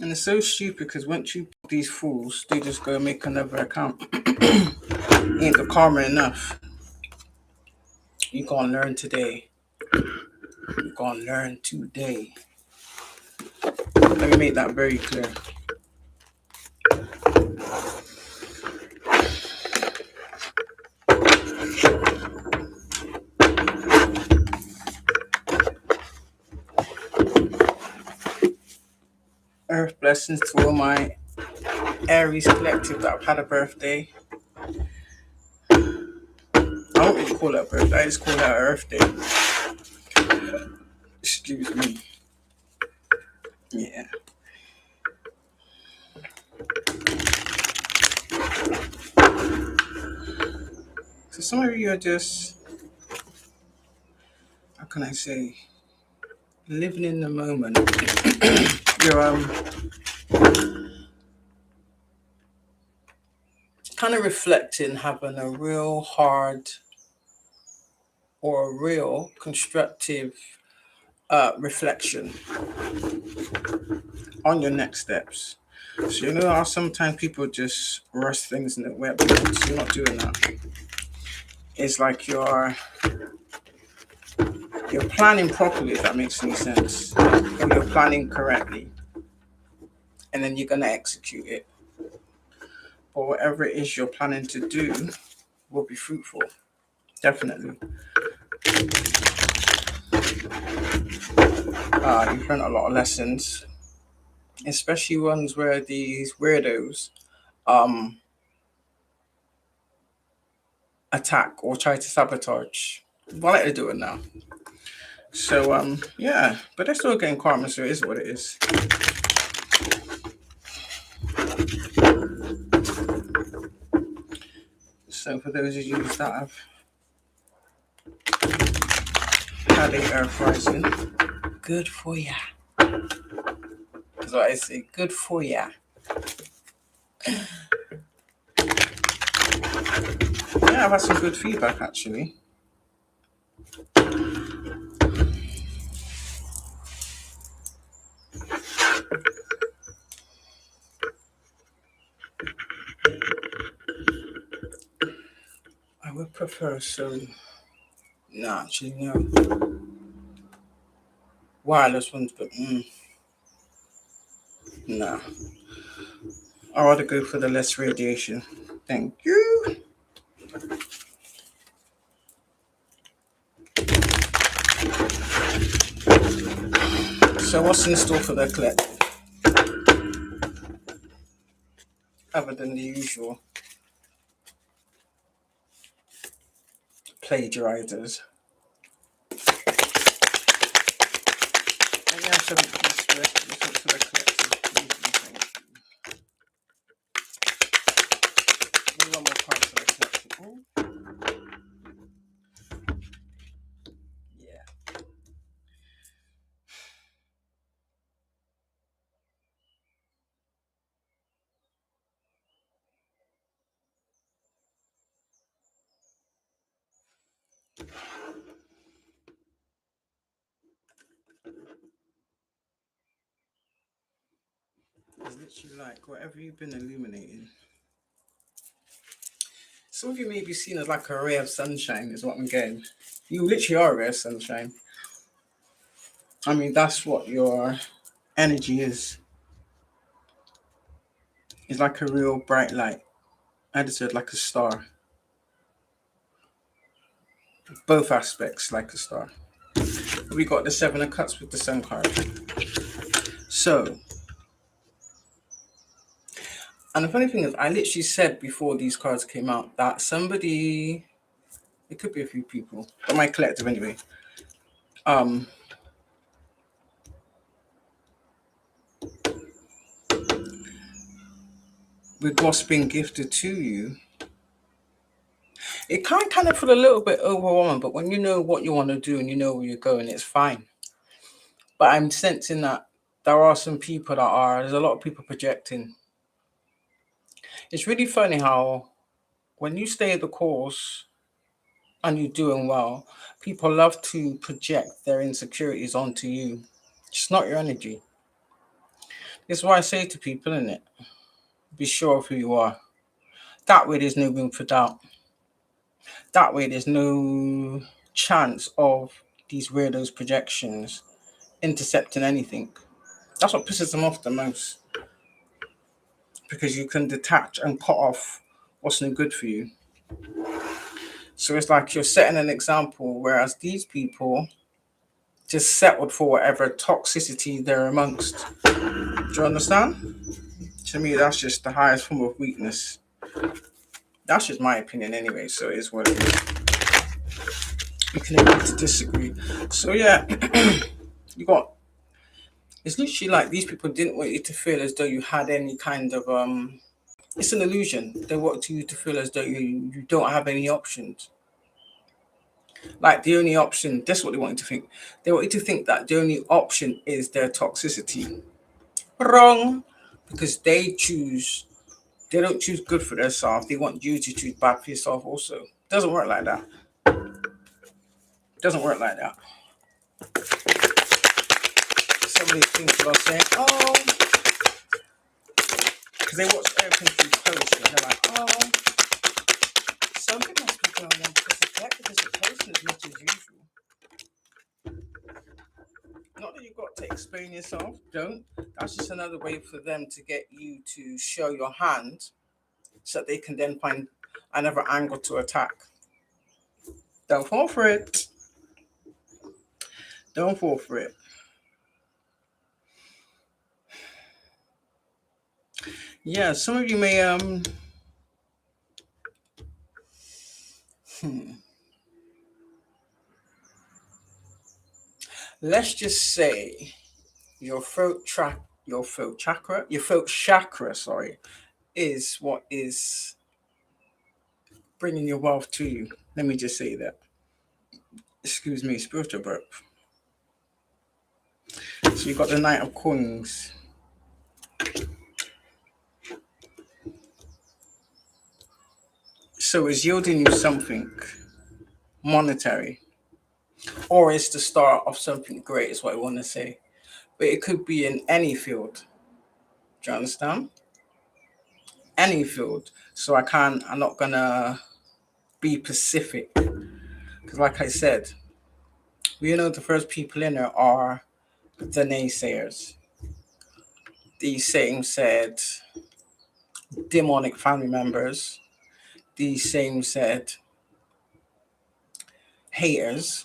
And it's so stupid because once you put these fools, they just go make another account. Ain't the karma enough? You gonna learn today. You gonna learn today. Let me make that very clear. Earth blessings to all my Aries collective that have had a birthday. I don't really call it a birthday, I just call it an Earth Day. Excuse me. Yeah. So some of you are just, how can I say, living in the moment. You're kind of reflecting, having a real hard or a real constructive reflection on your next steps. So you know how sometimes people just rush things in the web. So you're not doing that. It's like you're planning properly, if that makes any sense. Or you're planning correctly. And then you're gonna execute it. But whatever it is you're planning to do will be fruitful. Definitely. You've learned a lot of lessons, especially ones where these weirdos attack or try to sabotage. Well, they're doing now. So yeah, but they're still getting karma, so it is what it is. So for those of you that have had a earth rising, good for ya. That's what I say, good for ya. Yeah, I've had some good feedback actually. I would prefer some, actually no, wireless ones, but nah. I'd rather go for the less radiation. Thank you. So what's in store for the collective? Other than the usual plagiarizers. And yeah, so peace, listen to the collective. Maybe one more card for the collective. Oh. Yeah. It's literally like whatever you've been illuminating. Some of you may be seen as like a ray of sunshine, is what I'm getting. You literally are a ray of sunshine. I mean, that's what your energy is. It's like a real bright light. I just said like a star. Both aspects like a star. We got the Seven of Cups with the Sun card. So, and the funny thing is, I literally said before these cards came out that somebody, it could be a few people, but my collective anyway, with what's been gifted to you, it can kind of feel a little bit overwhelming, but when you know what you want to do and you know where you're going, it's fine. But I'm sensing that there are some people there's a lot of people projecting. It's really funny how when you stay the course and you're doing well, people love to project their insecurities onto you. It's not your energy. It's why I say to people, isn't it? Be sure of who you are. That way there's no room for doubt. That way there's no chance of these weirdos projections intercepting anything. That's what pisses them off the most. Because you can detach and cut off what's no good for you. So it's like you're setting an example, whereas these people just settled for whatever toxicity they're amongst. Do you understand? To me, that's just the highest form of weakness. That's just my opinion anyway, so it is what it is. You can agree to disagree. So yeah, it's literally like these people didn't want you to feel as though you had any kind of it's an illusion. They want you to feel as though you don't have any options. Like the only option, that's what they want you to think. They want you to think that the only option is their toxicity. Wrong. Because they don't choose good for themselves. They want you to choose bad for yourself also. Doesn't work like that. Doesn't work like that. Some of these people are saying, oh, because they watch everything through posts, and they're like, oh, something must be going on because the collective isn't posting as much as usual. Not that you've got to explain yourself, don't. That's just another way for them to get you to show your hand so that they can then find another angle to attack. Don't fall for it. Don't fall for it. Yeah, some of you may let's just say your throat chakra, sorry, is what is bringing your wealth to you. Let me just say that. Excuse me, spiritual burp. So you've got the Knight of Coins. So it's yielding you something monetary, or it's the start of something great, is what I want to say. But it could be in any field. Do you understand? Any field. So I'm not gonna be specific. Because like I said, the first people in there are the naysayers. These same said demonic family members. These same said haters.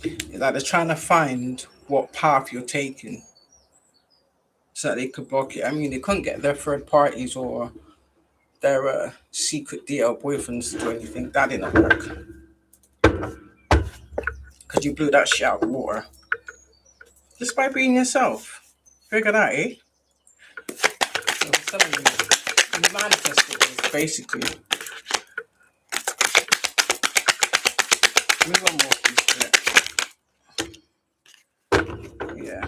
Like they're trying to find what path you're taking so that they could block it. I mean, they couldn't get their third parties or their secret DL boyfriends to do anything. That didn't work. Because you blew that shit out of the water. Just by being yourself. Figure that, eh? So some of you manifested this, basically. Give me one more piece. Yeah.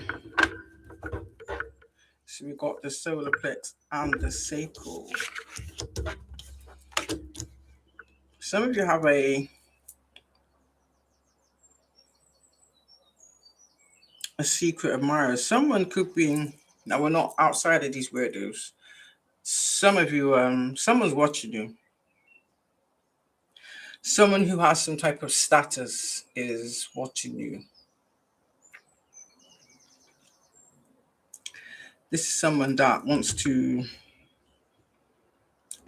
So we got the solar plex and the sacral. Some of you have a secret admirer. Someone could be, now we're not outside of these weirdos. Some of you, someone's watching you. Someone who has some type of status is watching you. This is someone that wants to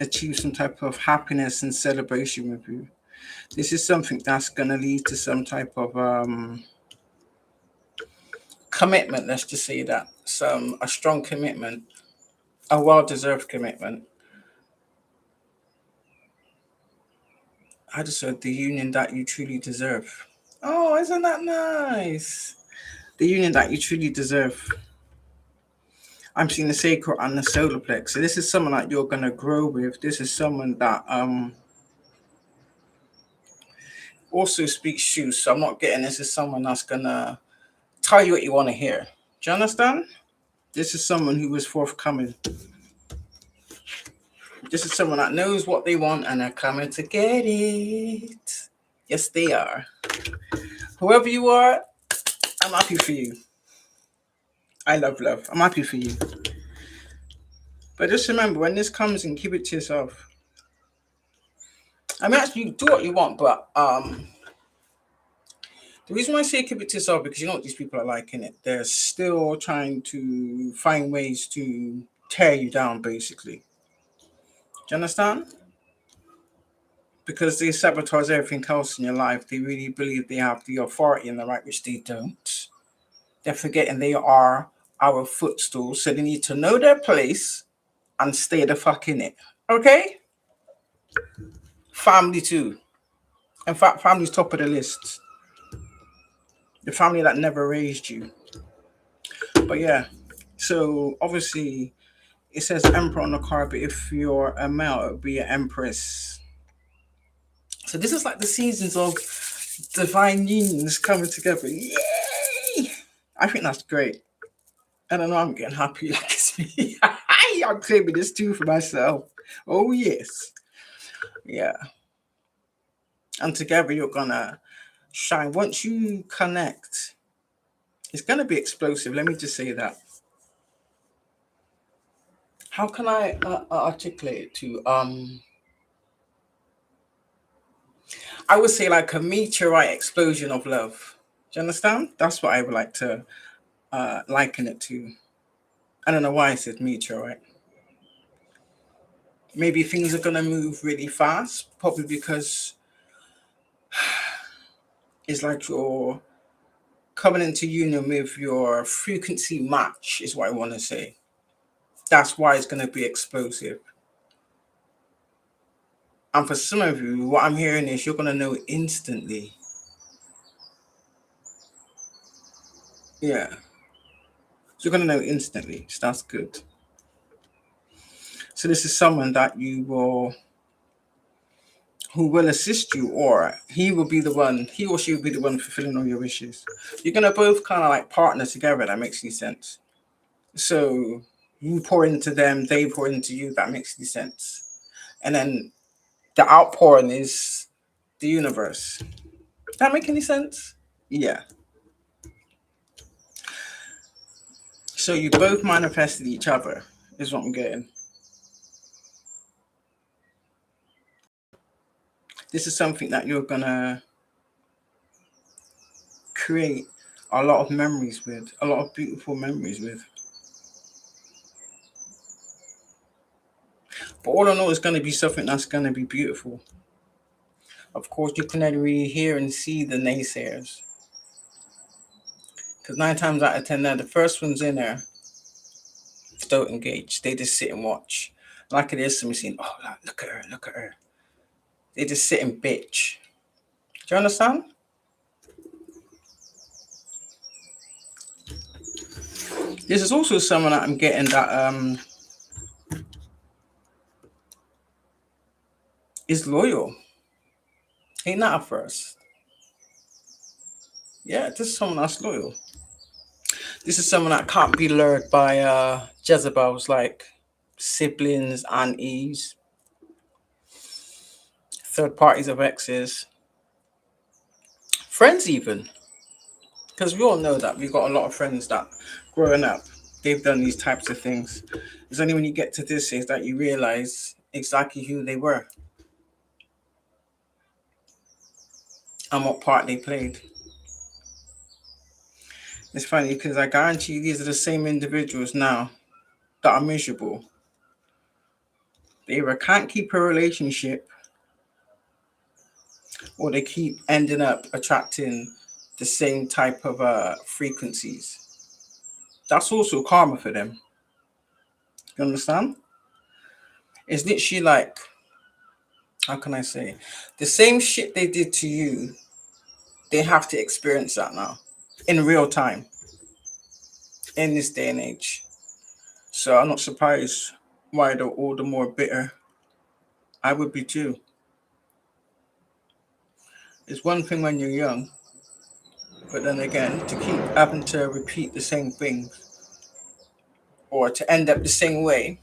achieve some type of happiness and celebration with you. This is something that's going to lead to some type of commitment. Let's just say that a strong commitment, a well-deserved commitment. I just said the union that you truly deserve. Oh, isn't that nice? The union that you truly deserve. I'm seeing the sacral and the solar plex. So this is someone that you're gonna grow with. This is someone that also speaks truth. So I'm not getting this is someone that's gonna tell you what you want to hear. Do you understand? This is someone who was forthcoming. This is someone that knows what they want and are coming to get it. Yes, they are. Whoever you are, I'm happy for you. I love love. I'm happy for you. But just remember, when this comes in, keep it to yourself. I mean, actually, do what you want, but the reason why I say keep it to yourself because you know what these people are like in it. They're still trying to find ways to tear you down, basically. Do you understand? Because they sabotage everything else in your life. They really believe they have the authority and the right, which they don't. They're forgetting they are our footstools, so they need to know their place and stay the fuck in it. Okay? Family too. In fact, family's top of the list. The family that never raised you. But yeah, so obviously it says emperor on the card, but if you're a male, it would be an empress. So this is like the seasons of divine unions coming together. Yay! I think that's great. I don't know, I'm getting happy like it's me. I'm claiming this too for myself. Oh yes. Yeah. And together you're gonna shine. Once you connect, it's gonna be explosive. Let me just say that. How can I articulate it to I would say like a meteorite explosion of love. Do you understand? That's what I would like to liken it to. I don't know why I said meteorite. Maybe things are gonna move really fast, probably because it's like you're coming into union with your frequency match, is what I want to say. That's why it's gonna be explosive. And for some of you, what I'm hearing is you're gonna know instantly. Yeah, you're gonna know instantly. So that's good. So this is someone that you will who will assist you, or he will be the one, he or she will be the one fulfilling all your wishes. You're gonna both kind of like partner together. That makes any sense. So you pour into them, they pour into you. That makes any sense. And then the outpouring is the universe. That make any sense? Yeah. So you both manifested each other, is what I'm getting. This is something that you're gonna create a lot of memories with, a lot of beautiful memories with. But all I know is gonna be something that's gonna be beautiful. Of course, you can never really hear and see the naysayers. Because 9 times out of 10, now the first ones in there don't engage. They just sit and watch. Like it is somebody saying, oh, look at her, look at her. They just sit and bitch. Do you understand? This is also someone that I'm getting that is loyal. Ain't that a first? Yeah, this is someone that's loyal. This is someone that can't be lured by Jezebel's like siblings, aunties, third parties of exes, friends even. Because we all know that we've got a lot of friends that growing up, they've done these types of things. It's only when you get to this age that you realize exactly who they were and what part they played. It's funny because I guarantee you these are the same individuals now that are miserable. They either can't keep a relationship or they keep ending up attracting the same type of frequencies. That's also karma for them. You understand? It's literally like, how can I say, the same shit they did to you, they have to experience that now in real time in this day and age. So I'm not surprised why they're all the more bitter. I would be too. It's one thing when you're young, but then again, to keep having to repeat the same thing or to end up the same way.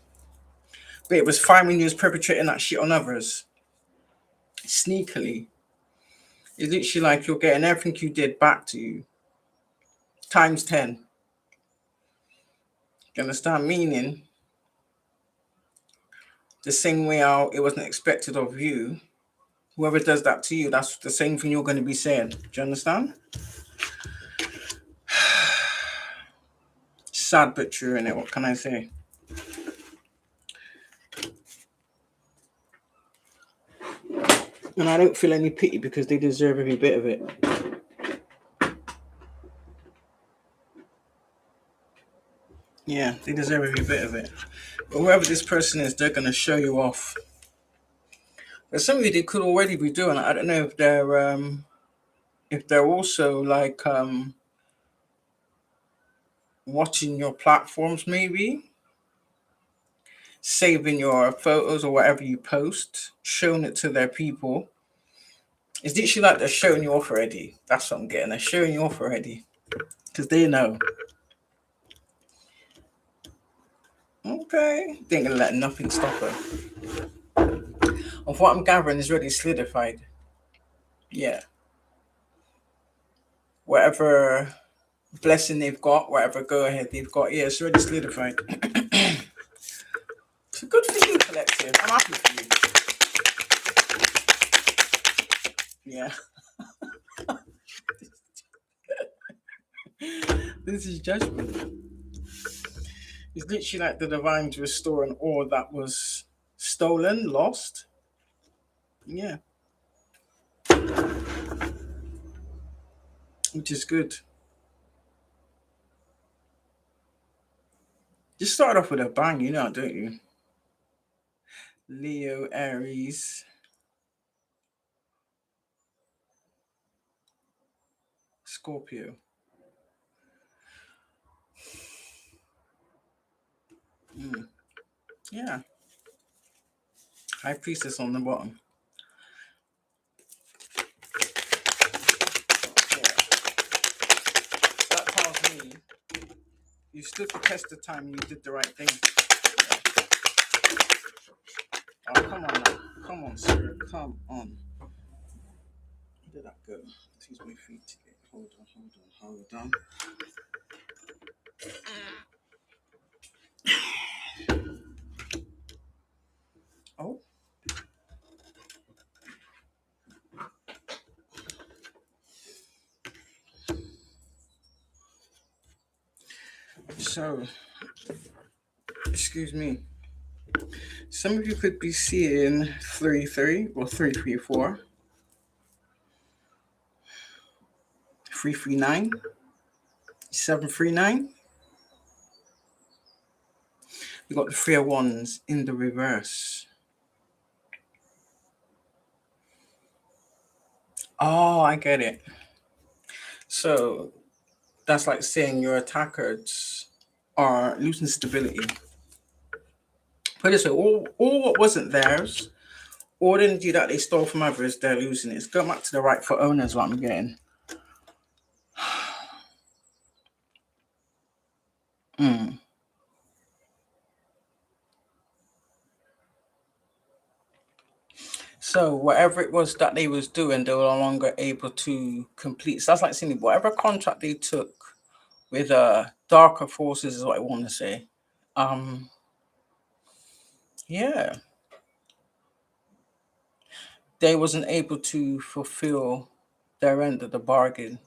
But it was fine when you was perpetrating that shit on others sneakily. It's literally like you're getting everything you did back to you times 10. You understand? Meaning, the same way how it wasn't expected of you, whoever does that to you, that's the same thing you're going to be saying. Do you understand? Sad but true, innit? What can I say? And I don't feel any pity because they deserve every bit of it. Yeah, they deserve every bit of it. But whoever this person is, they're going to show you off. But somebody they could already be doing. I don't know if they're also like watching your platforms, maybe saving your photos or whatever you post, showing it to their people. It's literally like they're showing you off already. That's what I'm getting. They're showing you off already because they know. Okay, they ain't gonna let nothing stop her. Of what I'm gathering is already solidified. Yeah. Whatever blessing they've got, whatever go ahead they've got, yeah, it's already solidified. So good for you, collective. I'm happy for you. Yeah. This is judgment. It's literally like the divine's restoring all that was stolen, lost. Yeah. Which is good. Just start off with a bang, you know, don't you? Leo, Aries, Scorpio. Yeah. High Priestess on the bottom. Yeah. That tells me you stood the test of time and you did the right thing. Oh, come on now. Come on, sir. Come on. Where did that go? Excuse my feet. Hold on. Oh. So, excuse me. Some of you could be seeing 3-3 or 3-3-4, 3-3-9, 7-3-9. We got the 3 of Wands in the reverse. Oh, I get it. So that's like saying your attackers are losing stability. Put it this way, all what wasn't theirs, all the energy that they stole from others, they're losing it. It's going back to the rightful owners, what I'm getting. So whatever it was that they was doing, they were no longer able to complete. So that's like saying whatever contract they took with darker forces is what I want to say. Yeah. They wasn't able to fulfill their end of the bargain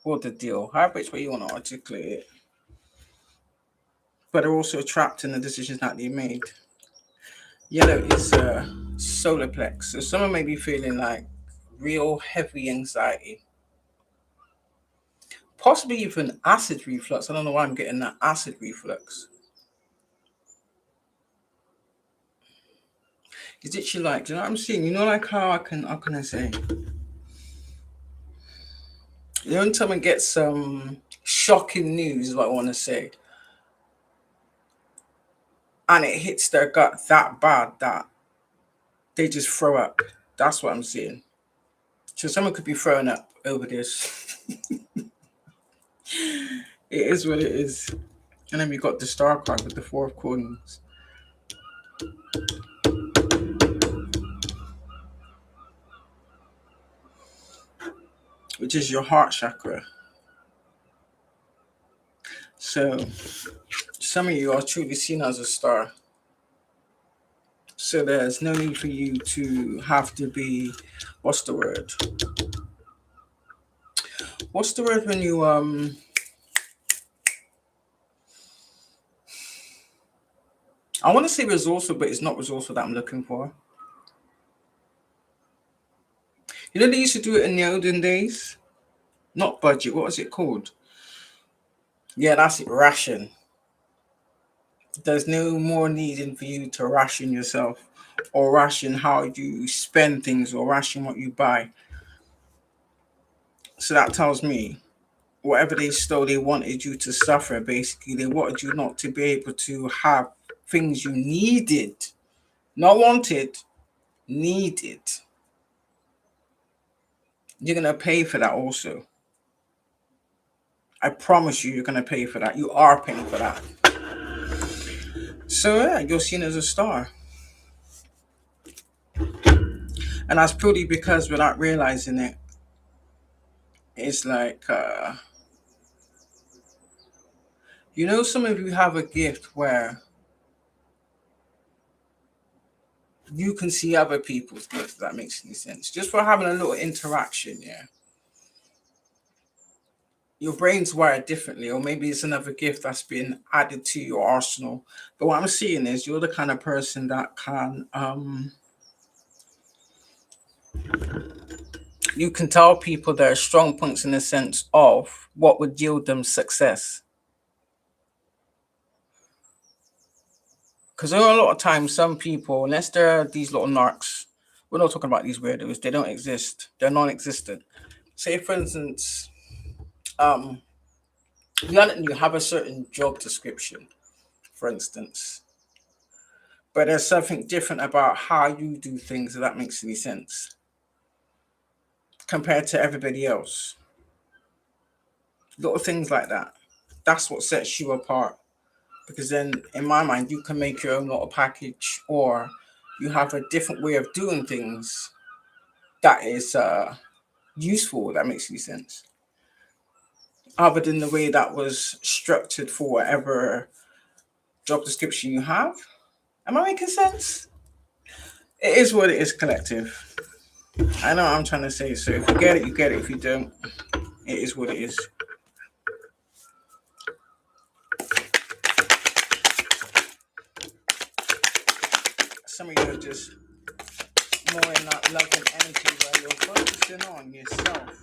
or the deal, however it's way you want to articulate it. But they're also trapped in the decisions that they made. Yellow is solar plex. So someone may be feeling like real heavy anxiety. Possibly even acid reflux. I don't know why I'm getting that acid reflux. It's literally like, do you know what I'm seeing? You know, like how how can I say? You know, when someone gets some shocking news, is what I want to say, and it hits their gut that bad that they just throw up. That's what I'm seeing. So someone could be throwing up over this. It is what it is. And then we got the star card with the 4 of coins. Which is your heart chakra. So some of you are truly seen as a star. So there's no need for you to have to be, what's the word? What's the word when you I want to say resourceful, but it's not resourceful that I'm looking for. You know, they used to do it in the olden days. Not budget. What was it called? Yeah, that's it. Ration. There's no more needing for you to ration yourself, or ration how you spend things, or ration what you buy. So that tells me whatever they stole, they wanted you to suffer. Basically, they wanted you not to be able to have things you needed, not wanted, needed. You're going to pay for that also. I promise you, you're going to pay for that. You are paying for that. So yeah, you're seen as a star. And that's purely because without realizing it, it's like, you know, some of you have a gift where you can see other people's gifts, if that makes any sense. Just for having a little interaction, yeah. Your brain's wired differently, or maybe it's another gift that's been added to your arsenal. But what I'm seeing is you're the kind of person that can you can tell people their strong points in the sense of what would yield them success. Because a lot of times, some people, unless they're these little narcs, we're not talking about these weirdos, they don't exist, they're non-existent. Say, for instance, you have a certain job description, for instance, but there's something different about how you do things, if that makes any sense, compared to everybody else. Little things like that. That's what sets you apart. Because then, in my mind, you can make your own little package, or you have a different way of doing things that is useful, if that makes any sense. Other than the way that was structured for whatever job description you have. Am I making sense? It is what it is, collective. I know what I'm trying to say. So if you get it, you get it. If you don't, it is what it is. Some of you are just more in that love and energy where you're focusing on yourself.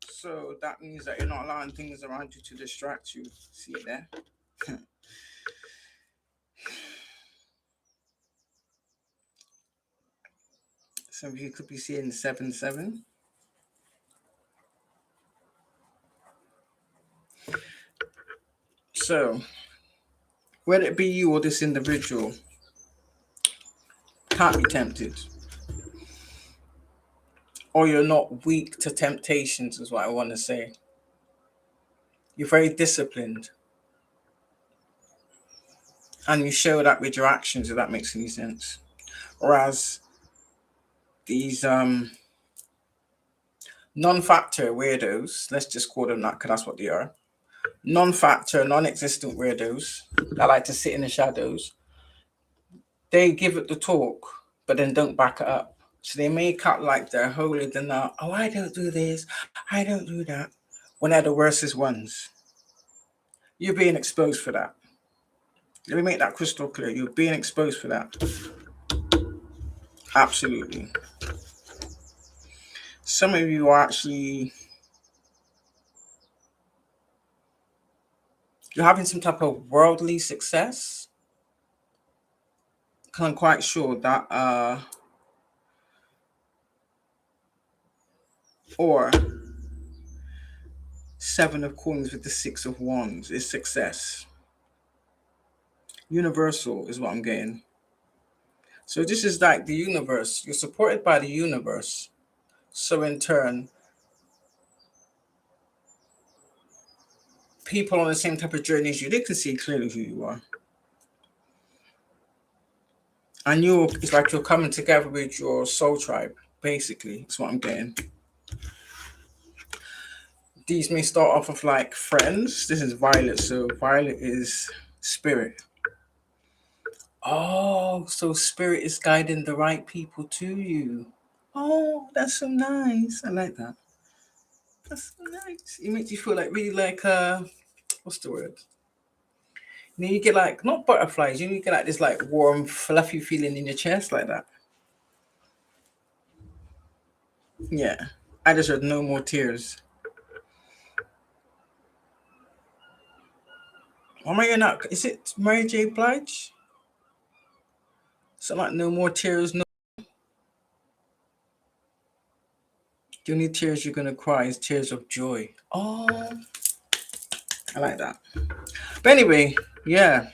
So that means that you're not allowing things around you to distract you. See it there? Some of you could be seeing 7-7. So, whether it be you or this individual, can't be tempted. Or you're not weak to temptations, is what I want to say. You're very disciplined. And you show that with your actions, if that makes any sense. Whereas these non-factor weirdos, let's just call them that because that's what they are. Non-factor, non-existent weirdos that like to sit in the shadows. They give it the talk, but then don't back it up. So they make out like they're holier than thou. Oh, I don't do this. I don't do that. When they're the worstest ones. You're being exposed for that. Let me make that crystal clear. You're being exposed for that. Absolutely. Some of you are actually, you're having some type of worldly success. I'm quite sure that or 7 of coins with the 6 of wands is success. Universal is what I'm getting. So this is like the universe. You're supported by the universe. So in turn, people on the same type of journey as you, they can see clearly who you are. And it's like you're coming together with your soul tribe, basically. That's what I'm getting. These may start off of like friends. This is violet, so violet is spirit. Oh, so spirit is guiding the right people to you. Oh, that's so nice. I like that. That's so nice. It makes you feel like really like what's the word? You get like not butterflies, you get like this like warm, fluffy feeling in your chest like that. Yeah. I just heard no more tears. Why am I not? Is it Mary J. Blige? So like no more tears, no. The only tears you're gonna cry is tears of joy. Oh, I like that. But anyway, yeah.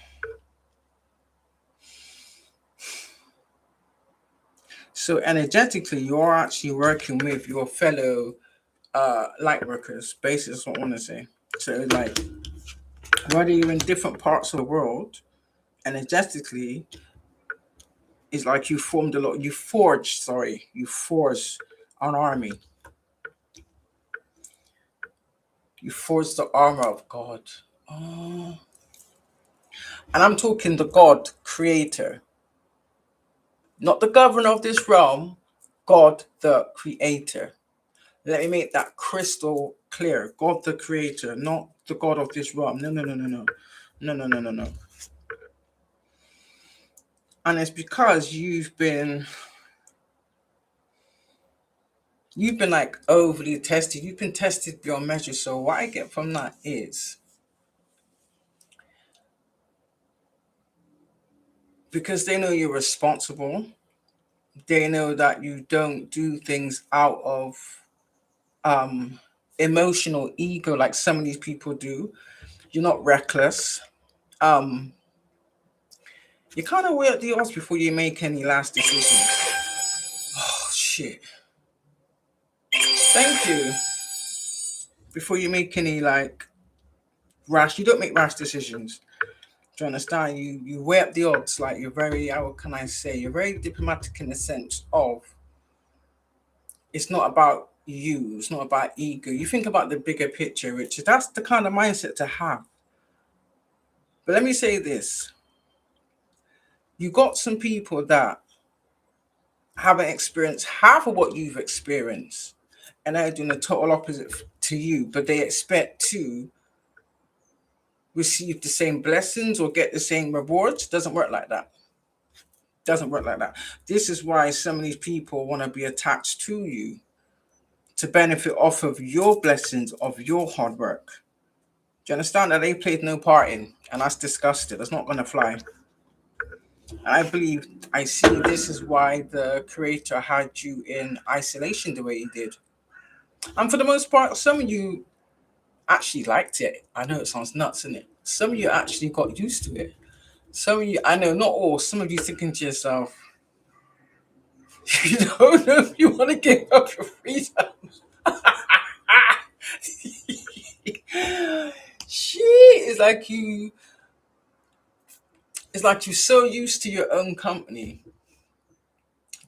So energetically, you're actually working with your fellow light workers. Basically, that's what I want to say. So like, whether you're in different parts of the world, energetically, it's like you formed a lot. You forged an army. You forged the armor of God. Oh. And I'm talking the God creator, not the governor of this realm, God the creator. Let me make that crystal clear. God the creator, not the God of this realm. No, no, no, no, no. No, no, no, no, no. And it's because you've been like overly tested. You've been tested beyond measure. So what I get from that is because they know you're responsible, they know that you don't do things out of um emotional ego like some of these people do. You're not reckless. Um you kind of weigh up the odds before you make any last decisions. Oh shit. Thank you. Before you make any like rash, you don't make rash decisions. Do you understand? You weigh up the odds. Like you're very, how can I say? You're very diplomatic in the sense of it's not about you. It's not about ego. You think about the bigger picture, Richard. That's the kind of mindset to have. But let me say this: you got some people that haven't experienced half of what you've experienced, and they're doing the total opposite to you, but they expect to receive the same blessings or get the same rewards. Doesn't work like that. Doesn't work like that. This is why some of these people want to be attached to you to benefit off of your blessings of your hard work. Do you understand that they played no part in? And that's disgusting. That's not going to fly. And I believe I see this is why the creator had you in isolation the way he did. And for the most part, some of you actually liked it. I know it sounds nuts, isn't it? Some of you actually got used to it. Some of you, I know, not all, some of you thinking to yourself, you don't know if you want to give up your freedom. Shit, it's like you're so used to your own company.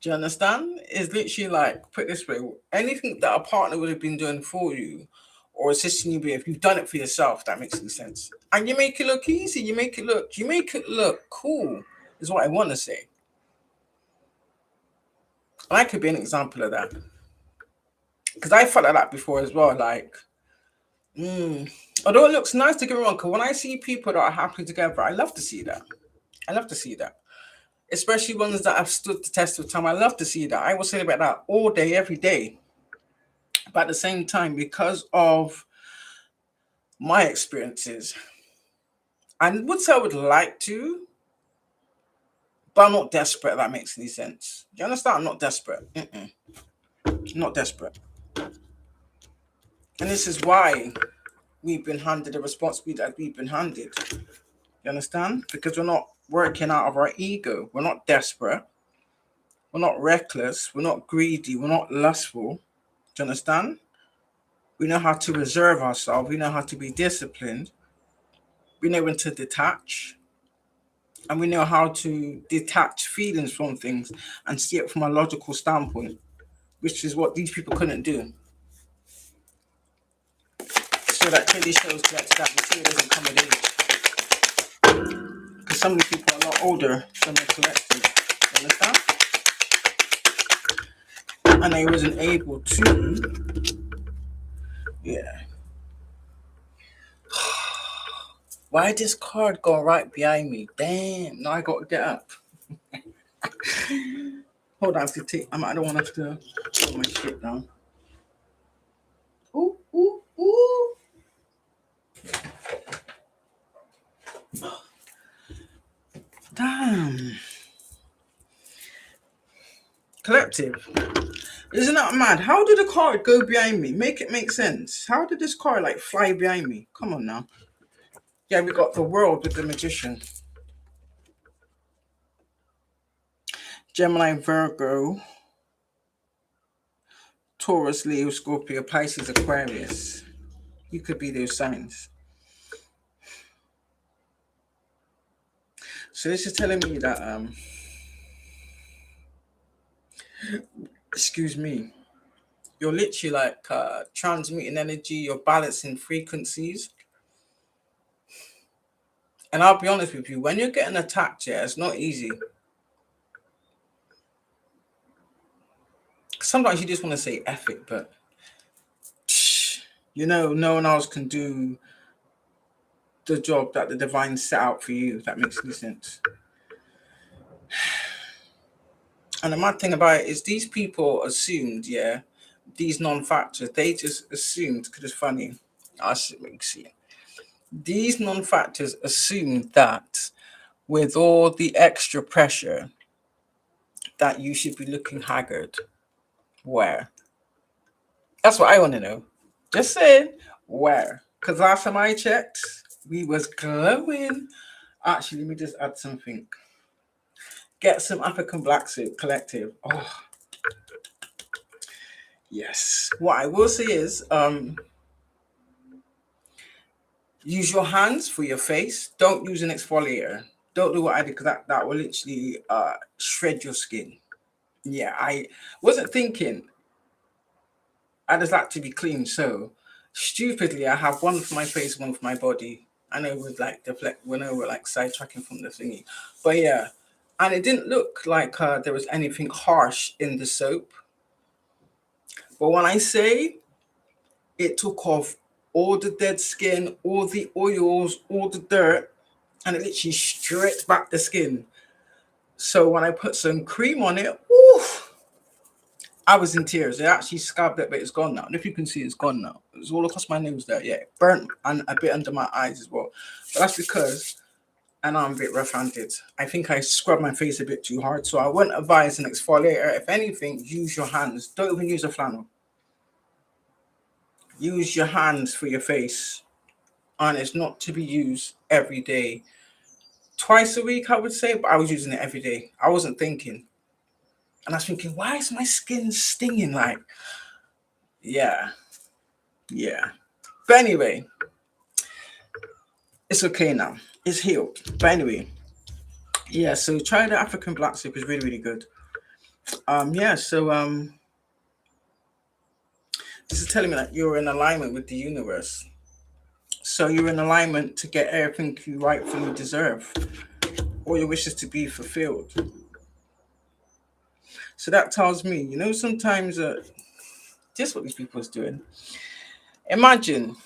Do you understand? It's literally like, put it this way, anything that a partner would have been doing for you or assisting you with, if you've done it for yourself, that makes any sense. And you make it look easy, you make it look cool, is what I want to say. And I could be an example of that. Because I felt like that before as well. Like, although it looks nice to get me wrong, because when I see people that are happy together, I love to see that. I love to see that. Especially ones that have stood the test of time. I love to see that. I will celebrate that all day, every day. But at the same time, because of my experiences, I would say I would like to, but I'm not desperate, if that makes any sense. Do you understand? I'm not desperate. Not desperate. And this is why we've been handed the responsibility that we've been handed. You understand? Because we're not working out of our ego. We're not desperate. We're not reckless. We're not greedy. We're not lustful. Do you understand? We know how to reserve ourselves. We know how to be disciplined. We know when to detach. And we know how to detach feelings from things and see it from a logical standpoint, which is what these people couldn't do. so that clearly shows that material doesn't come with age. Because some of these people are a lot older than the collective. You understand? And I wasn't able to. Yeah. Why this card go right behind me? Damn. Now I got to get up. Hold on, I have to take. I don't want to have to put my shit down. Ooh, ooh, ooh. Damn. Collective. Isn't that mad? How did the card go behind me? Make it make sense. How did this card like fly behind me? Come on now. Yeah, we got the World with the Magician. Gemini, Virgo, Taurus, Leo, Scorpio, Pisces, Aquarius. You could be those signs. So this is telling me that excuse me, you're literally like transmuting energy, you're balancing frequencies. And I'll be honest with you, when you're getting attacked, yeah, it's not easy. Sometimes you just want to say F it, but you know, no one else can do the job that the divine set out for you, if that makes any sense. And the mad thing about it is these people assumed, yeah, these non-factors, they just assumed, because it's funny, I should make see. These non-factors assumed that with all the extra pressure that you should be looking haggard. Where? That's what I want to know. Just saying, where? Because last time I checked, we was glowing. Actually, let me just add something. Get some African Black Suit Collective. Oh, yes. What I will say is, use your hands for your face. Don't use an exfoliator. Don't do what I did, because that will literally shred your skin. Yeah, I wasn't thinking. I just like to be clean. So stupidly, I have one for my face, one for my body. I know with like deflect when I were like sidetracking from the thingy, but yeah, and it didn't look like there was anything harsh in the soap. But when I say it took off all the dead skin, all the oils, all the dirt, and it literally stripped back the skin. So when I put some cream on it, oof, I was in tears. It actually scabbed it, but it's gone now. And if you can see, it's gone now. It was all across my nose there. Yeah, it burnt and a bit under my eyes as well. But that's because, and I'm a bit rough-handed, I think I scrubbed my face a bit too hard. So I wouldn't advise an exfoliator. If anything, use your hands. Don't even use a flannel. Use your hands for your face. And it's not to be used every day. Twice a week, I would say, but I was using it every day. I wasn't thinking. And I was thinking, why is my skin stinging? Like, yeah. But anyway, it's okay now. It's healed. But anyway, yeah, so try the African Black Soup. Is really, really good. This is telling me that you're in alignment with the universe. So you're in alignment to get everything you rightfully deserve. All your wishes to be fulfilled. So that tells me, you know, sometimes just what these people is doing. Imagine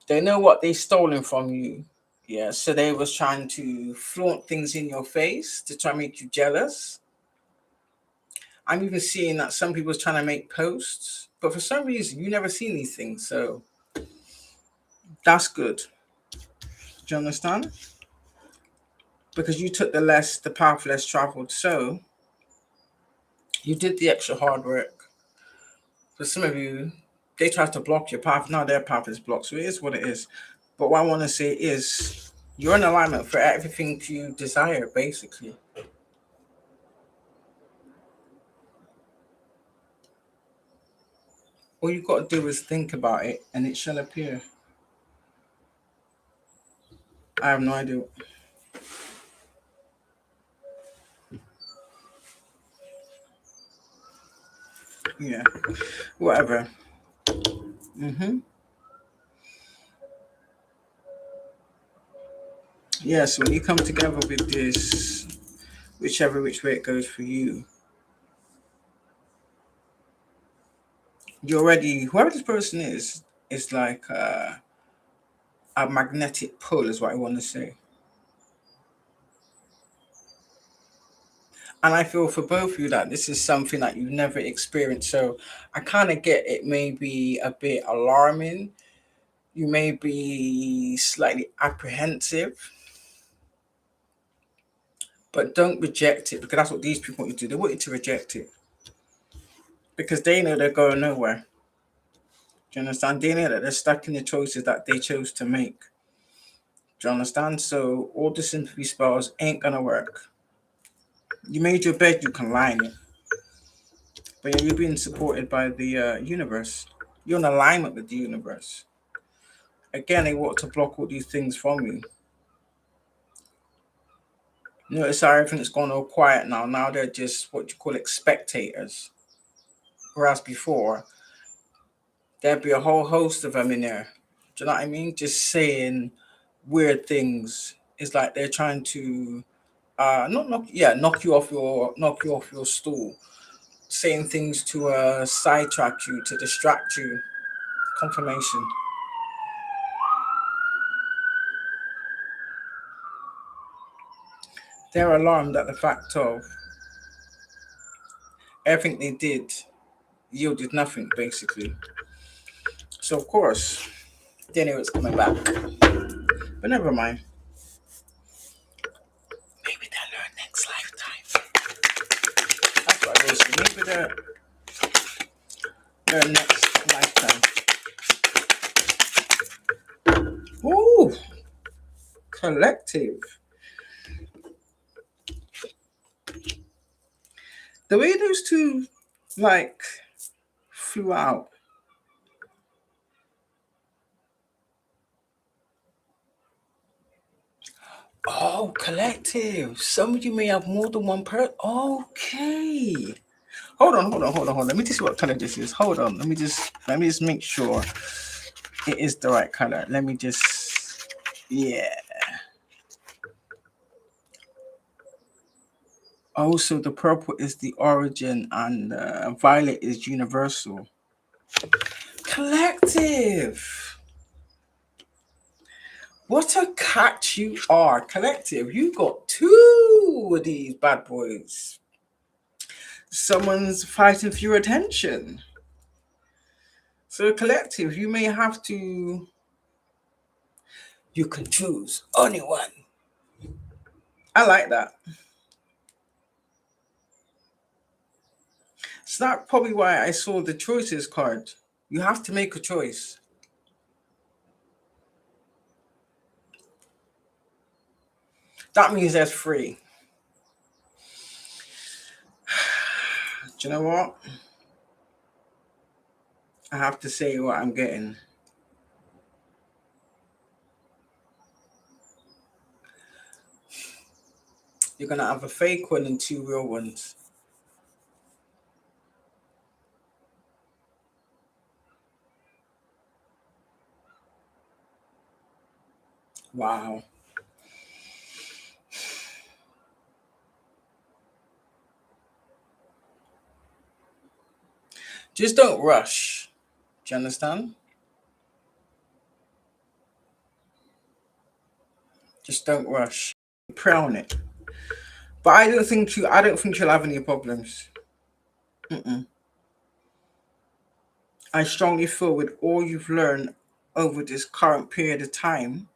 they know what they've stolen from you. Yeah, so they was trying to flaunt things in your face to try and make you jealous. I'm even seeing that some people's trying to make posts, but for some reason you never seen these things, so that's good. Do you understand? Because you took the path less traveled, so you did the extra hard work. For some of you, they tried to block your path. Now their path is blocked, so it is what it is. But what I want to say is, you're in alignment for everything you desire, basically. All you got to do is think about it, and it shall appear. I have no idea. Yeah, whatever. Mm-hmm. Yeah, so when you come together with this, whichever which way it goes for you, you already, whoever this person is like a magnetic pull, is what I want to say. And I feel for both of you that this is something that you've never experienced. So I kind of get it may be a bit alarming. You may be slightly apprehensive, but don't reject it because that's what these people want you to do. They want you to reject it because they know they're going nowhere. Do you understand? They know that they're stuck in the choices that they chose to make. Do you understand? So all the sympathy spells ain't gonna work. You made your bed, you can lie in it. But yeah, you're being supported by the universe. You're in alignment with the universe. Again, they want to block all these things from you. Notice how everything's gone all quiet now. Now they're just what you call it spectators. Whereas before, there'd be a whole host of them in there. Do you know what I mean? Just saying weird things. It's like they're trying to not knock yeah, knock you off your stool. Saying things to sidetrack you, to distract you. Confirmation. They're alarmed at the fact of everything they did yielded nothing, basically. So of course, they knew it's coming back. But never mind. Maybe they'll learn next lifetime. That's what I always say. Maybe they'll learn next lifetime. Ooh, collective. The way those two like flew out. Oh, collective. Some of you may have more than one person. Okay. Hold on. Let me just see what color this is. Hold on. Let me just make sure it is the right color. Let me just yeah. Also, the purple is the origin, and violet is universal. Collective. What a catch you are, collective. You got two of these bad boys. Someone's fighting for your attention. So, collective, you may have to. You can choose only one. I like that. So that's probably why I saw the choices card. You have to make a choice. That means there's three. Do you know what? I have to say what I'm getting. You're gonna have a fake one and two real ones. Wow. Just don't rush. Do you understand? Just don't rush. Pray on it. But I don't think you'll have any problems. Mm-mm. I strongly feel with all you've learned over this current period of time,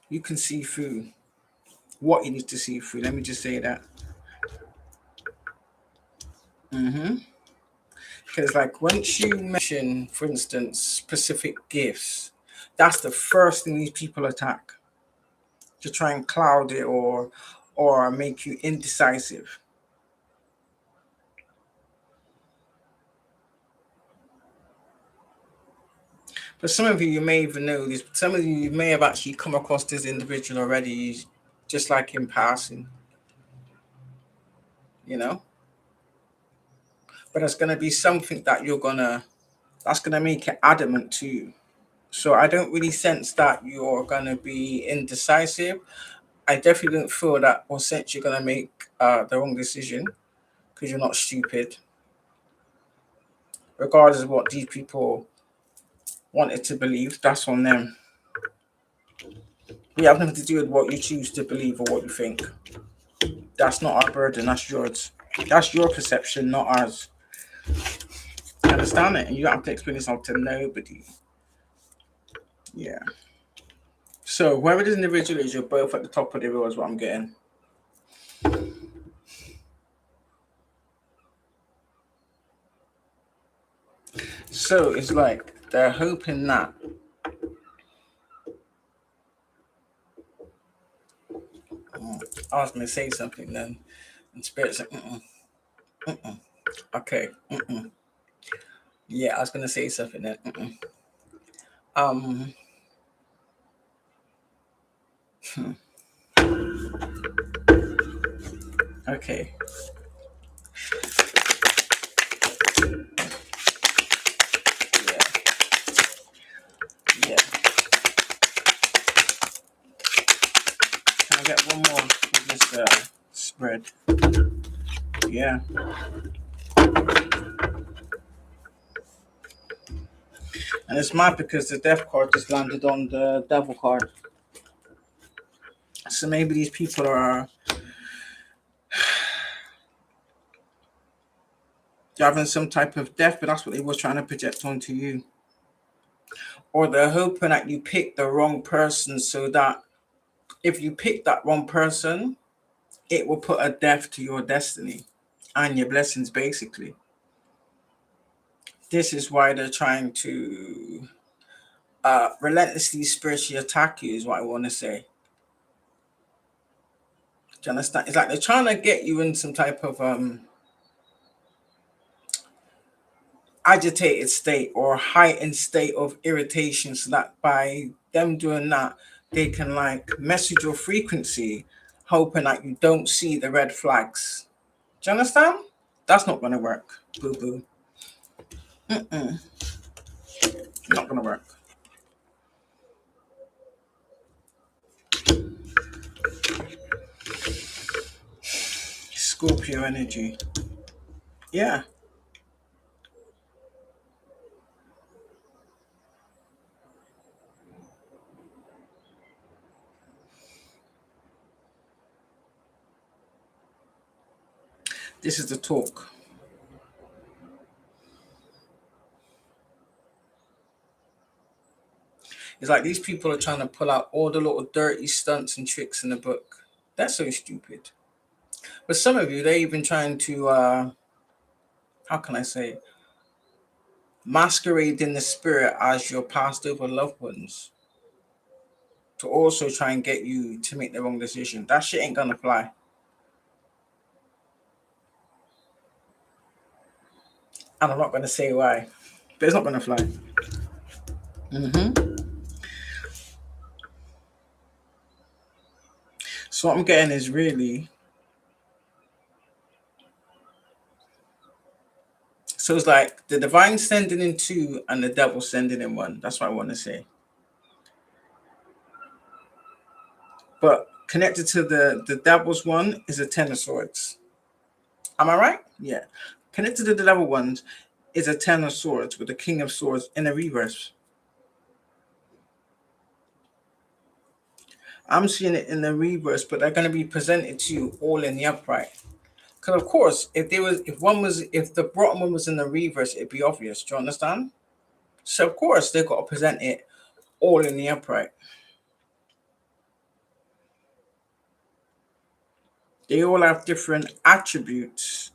you can see through what you need to see through. Let me just say that. Mm-hmm. Because, like, once you mention, for instance, specific gifts, that's the first thing these people attack to try and cloud it or make you indecisive. But some of you may even know this. Some of you may have actually come across this individual already, just like in passing, you know. But it's going to be something that that's going to make it adamant to you. So I don't really sense that you're gonna be indecisive. I definitely don't feel that or sense you're gonna make the wrong decision because you're not stupid. Regardless of what these people wanted to believe, that's on them. We have nothing to do with what you choose to believe or what you think. That's not our burden, that's yours. That's your perception, not ours. You understand it? And you don't have to explain yourself to nobody. Yeah. So whoever this individual is, you're both at the top of the row is what I'm getting. So it's like they're hoping that I was gonna say something then, and spirit's like, okay, yeah, I was gonna say something then. Um, okay, yeah, yeah. Can I get one more of this spread? Yeah. And it's mad because the death card just landed on the devil card. So maybe these people are having some type of death, but that's what they was trying to project onto you. Or they're hoping that you pick the wrong person so that if you pick that wrong person, it will put a death to your destiny and your blessings, basically. This is why they're trying to relentlessly spiritually attack you, is what I want to say. Do you understand? It's like they're trying to get you in some type of agitated state or heightened state of irritation so that by them doing that, they can like message your frequency, hoping that you don't see the red flags. Do you understand? That's not going to work, boo boo. Not going to work. Scorpio energy. Yeah. This is the talk. It's like these people are trying to pull out all the little dirty stunts and tricks in the book. That's so stupid. But some of you, they're even trying to, how can I say, masquerade in the spirit as your passed over loved ones to also try and get you to make the wrong decision. That shit ain't gonna fly. And I'm not gonna say why, but it's not gonna fly. hmm So what I'm getting is really, so it's like the divine sending in two and the devil sending in one. That's what I want to say. But connected to the devil's one is a ten of swords. Am I right? Yeah. Connected to the devil ones is a ten of swords with the king of swords in a reverse. I'm seeing it in the reverse, but they're going to be presented to you all in the upright. Because of course, if the bottom one was in the reverse, it'd be obvious. Do you understand? So of course they've got to present it all in the upright. They all have different attributes,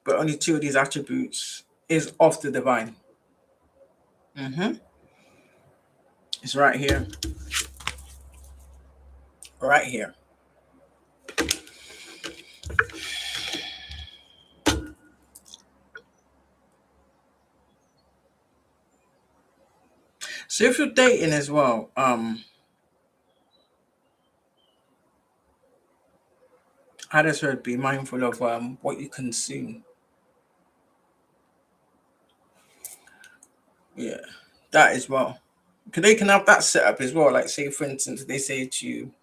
but only two of these attributes is of the divine. Mm-hmm. It's right here. Right here. So if you're dating as well, I just heard be mindful of what you consume. Yeah. That as well. Because they can have that set up as well. Like, say, for instance, they say to you,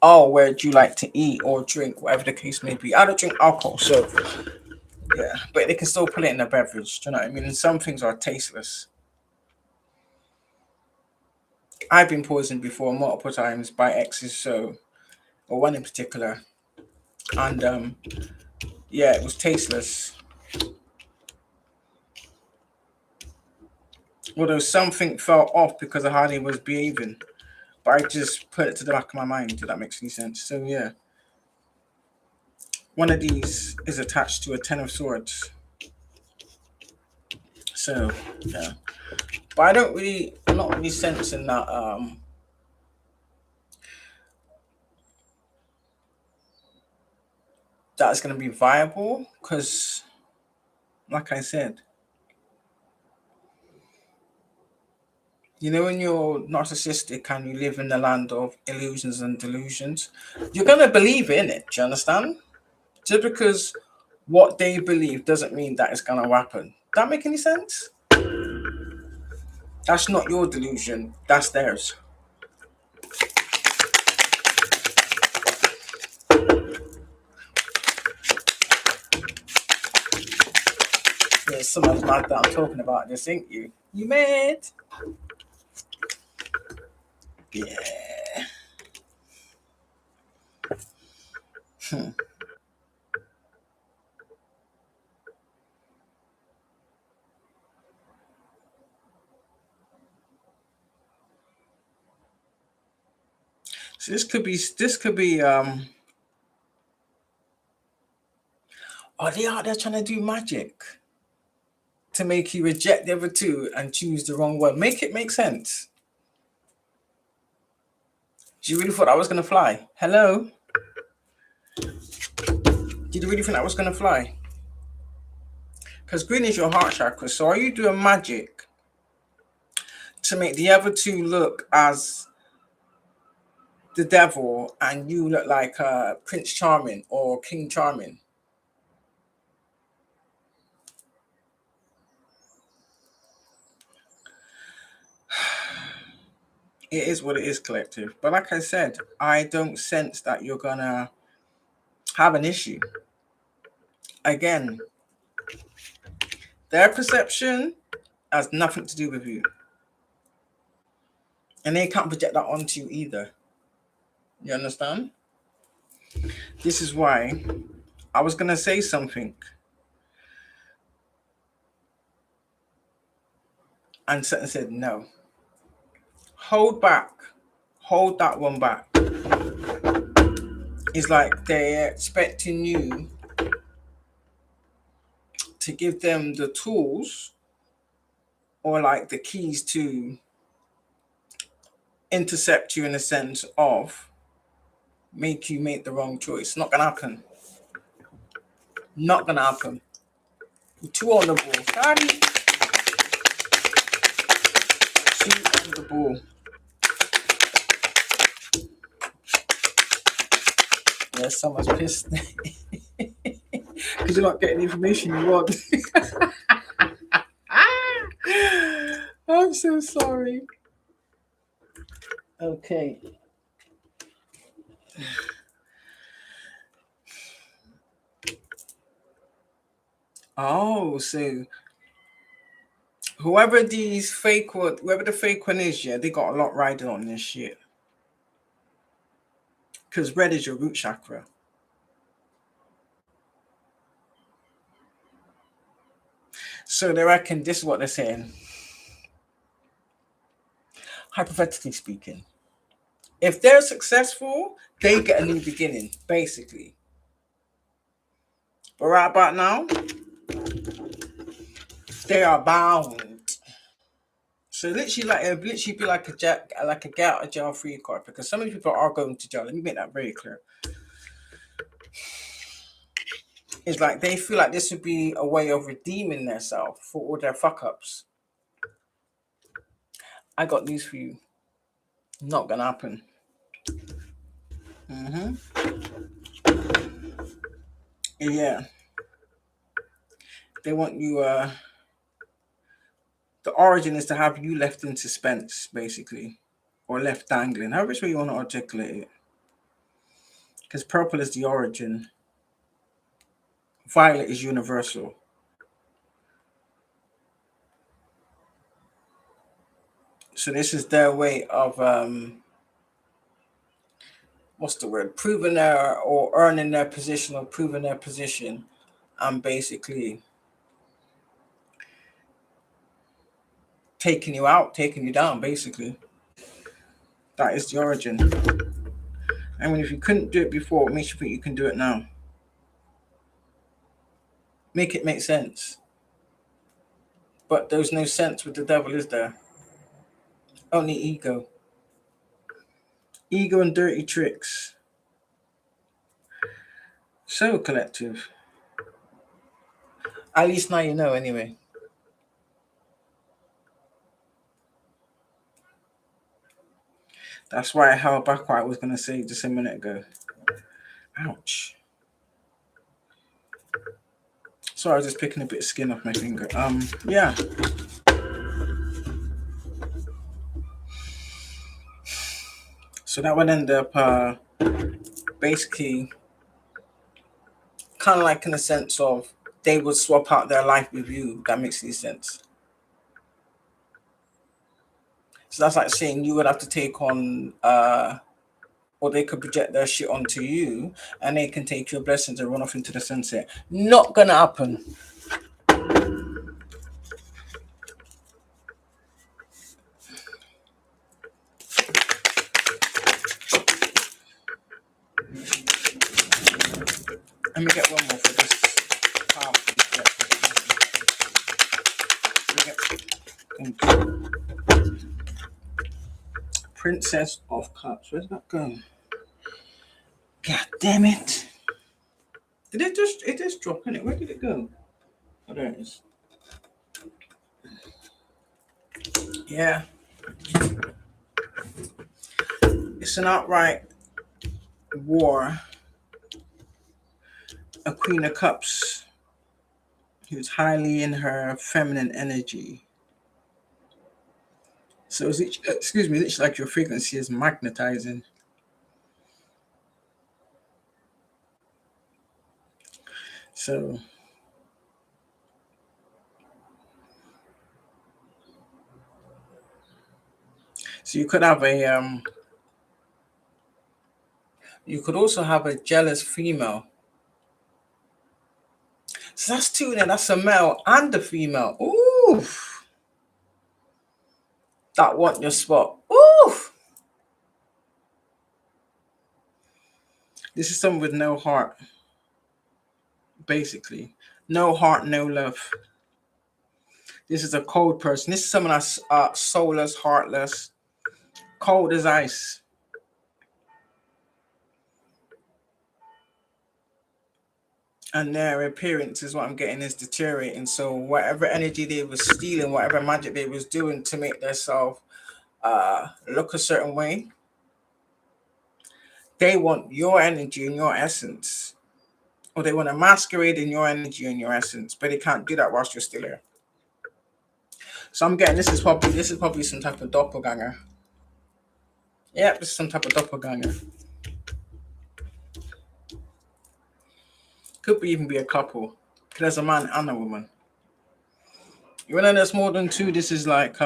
oh, where do you like to eat or drink, whatever the case may be. I don't drink alcohol, so yeah, but they can still put it in a beverage. Do you know what I mean? And some things are tasteless. I've been poisoned before multiple times by exes, so, or one in particular, and yeah, it was tasteless. Although something fell off because of how they was behaving, but I just put it to the back of my mind. If that makes any sense. So yeah, one of these is attached to a Ten of Swords. So yeah, but I'm not really sensing that that's going to be viable, because like I said, you know, when you're narcissistic and you live in the land of illusions and delusions, you're going to believe in it. Do you understand? Just because what they believe doesn't mean that it's going to happen. That make any sense? That's not your delusion, that's theirs. Yeah, someone's mad that I'm talking about this, ain't you? You mad? Yeah. So this could be oh, they out there trying to do magic to make you reject the other two and choose the wrong one. Make it make sense. Do you really thought I was gonna fly? Hello? Did you really think I was gonna fly? Because green is your heart chakra, so are you doing magic to make the other two look as the devil and you look like Prince Charming or King Charming? It is what it is, collective. But like I said, I don't sense that you're gonna have an issue. Again, their perception has nothing to do with you. And they can't project that onto you either. You understand? This is why I was gonna say something. And said no. Hold back. Hold that one back. It's like they're expecting you to give them the tools or like the keys to intercept you in the sense of make you make the wrong choice. Not gonna happen. Not gonna happen. You're too on the ball. Daddy. Too on the ball. Yeah, someone's pissed. Because you're not getting the information you want. I'm so sorry. Okay. Oh, so whoever the fake one is, yeah, they got a lot riding on this shit. Because red is your root chakra. So they reckon this is what they're saying. Hypothetically speaking, if they're successful, they get a new beginning, basically. But right about now, they are bound. So literally be like a get out of jail free card, because some of these people are going to jail. Let me make that very clear. It's like they feel like this would be a way of redeeming themselves for all their fuck ups. I got news for you. Not gonna happen. Yeah. They want you The origin is to have you left in suspense, basically, or left dangling, however way you want to articulate it. Because purple is the origin, violet is universal. So this is their way of what's the word? Proving their or earning their position or proving their position, and basically taking you out, taking you down, basically. That is the origin. I mean, if you couldn't do it before, it makes you think you can do it now. Make it make sense. But there's no sense with the devil, is there? Only ego. Ego and dirty tricks. So collective. At least now you know, anyway. That's why I held back what I was going to say just a minute ago. Ouch. Sorry, I was just picking a bit of skin off my finger. Yeah. So that would end up basically kind of like in the sense of they would swap out their life with you. That makes any sense. So that's like saying you would have to take on or they could project their shit onto you and they can take your blessings and run off into the sunset. Not gonna happen. Let me get one more for this. Princess of Cups. Where's that going? God damn it. Did it just drop in it? Where did it go? Oh, there it is. Yeah. It's an outright war. A Queen of Cups who's highly in her feminine energy. So it's it's like your frequency is magnetizing. So you could have a you could also have a jealous female. So that's two then, that's a male and a female. Ooh. That want your spot. Ooh. This is someone with no heart. Basically. No heart, no love. This is a cold person. This is someone that's soulless, heartless, cold as ice. And their appearance is what I'm getting is deteriorating. So whatever energy they were stealing, whatever magic they was doing to make themselves look a certain way, they want your energy and your essence. Or they want to masquerade in your energy and your essence, but they can't do that whilst you're still here. So I'm getting this is probably some type of doppelganger. Yeah, this is some type of doppelganger. Could even be a couple. There's a man and a woman. Even though there's more than two, this is like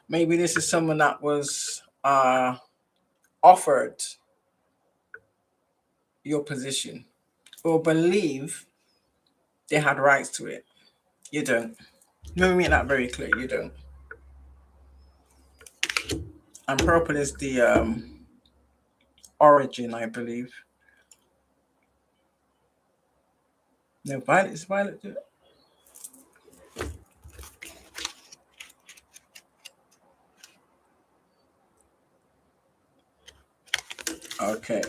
maybe this is someone that was offered your position or believe they had rights to it. You don't. Let me make that very clear. You don't. And purple is the origin, I believe. No, violet is violet. Okay.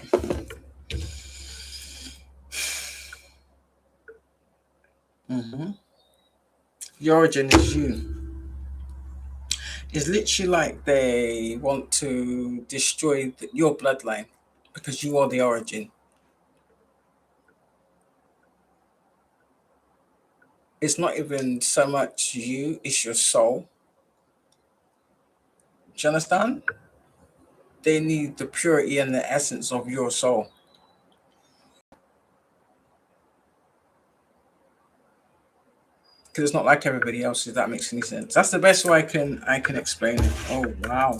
The origin is you. It's literally like they want to destroy your bloodline because you are the origin. it's not even so much you, it's your soul. Do you understand? They need the purity and the essence of your soul. Because it's not like everybody else, if that makes any sense. That's the best way I can explain it. Oh wow.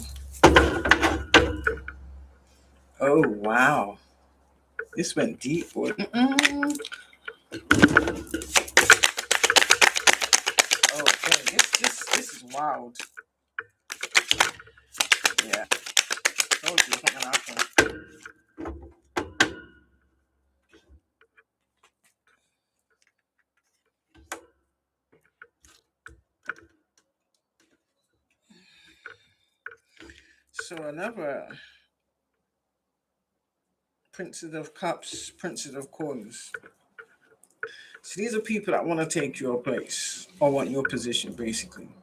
Oh wow. This went deep, boy. Okay, this is wild. Yeah. Told you it's not gonna happen. So another Princess of Cups, Princess of Coins. So these are people that want to take your place or want your position, basically.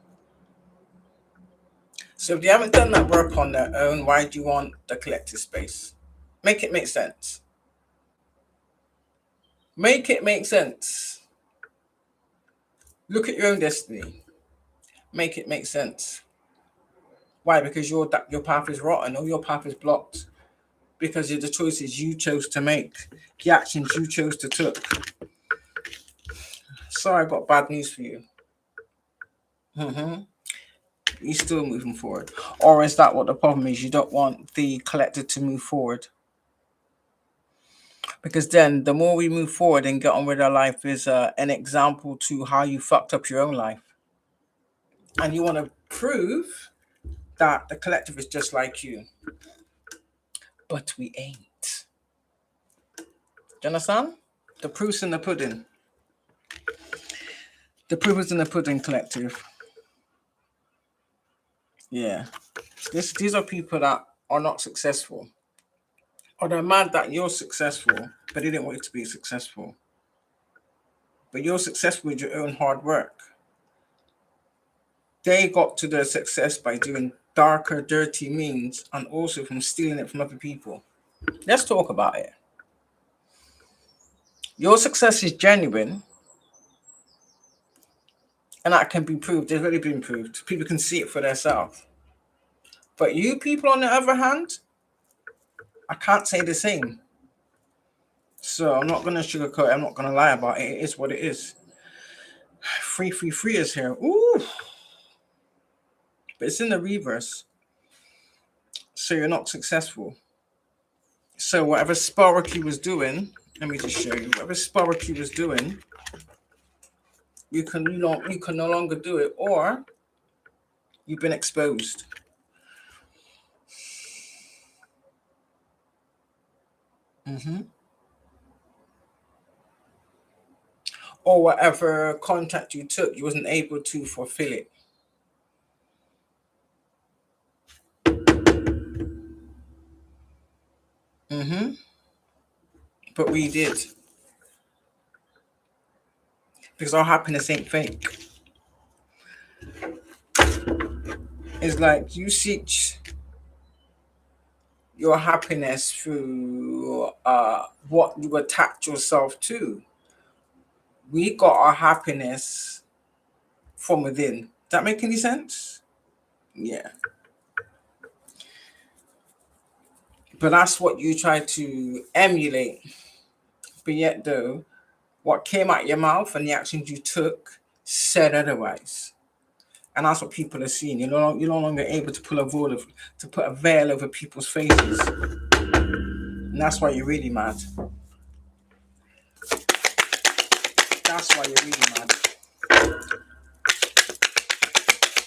So if they haven't done that work on their own, why do you want the collective space? Make it make sense. Make it make sense. Look at your own destiny. Make it make sense. Why? Because your path is rotten or your path is blocked. Because of the choices you chose to make, the actions you chose to took. Sorry, I got bad news for you. You're still moving forward. Or is that what the problem is? You don't want the collective to move forward. Because then the more we move forward and get on with our life is an example to how you fucked up your own life. And you want to prove that the collective is just like you. But we ain't. Do you understand? The proof's in the pudding. The proof is in the pudding, collective. Yeah. These are people that are not successful. Or they're mad that you're successful, but they didn't want you to be successful. But you're successful with your own hard work. They got to their success by doing darker, dirty means and also from stealing it from other people. Let's talk about it. Your success is genuine, and that can be proved. It's already been proved. People can see it for themselves. But you people, on the other hand, I can't say the same. So I'm not going to sugarcoat it. I'm not going to lie about it. It is what it is. 333 is here. Ooh. But it's in the reverse. So you're not successful. So whatever Sparky was doing, let me just show you. Whatever Sparky was doing, you can no longer do it, or you've been exposed. Or whatever contract you took, you wasn't able to fulfill it. But we did. Because our happiness ain't fake. It's like you seek your happiness through what you attach yourself to. We got our happiness from within. Does that make any sense? Yeah. But that's what you try to emulate. But yet, though, what came out your mouth and the actions you took said otherwise. And that's what people are seeing. You're no longer able to put a veil over people's faces. And that's why you're really mad. That's why you're really mad.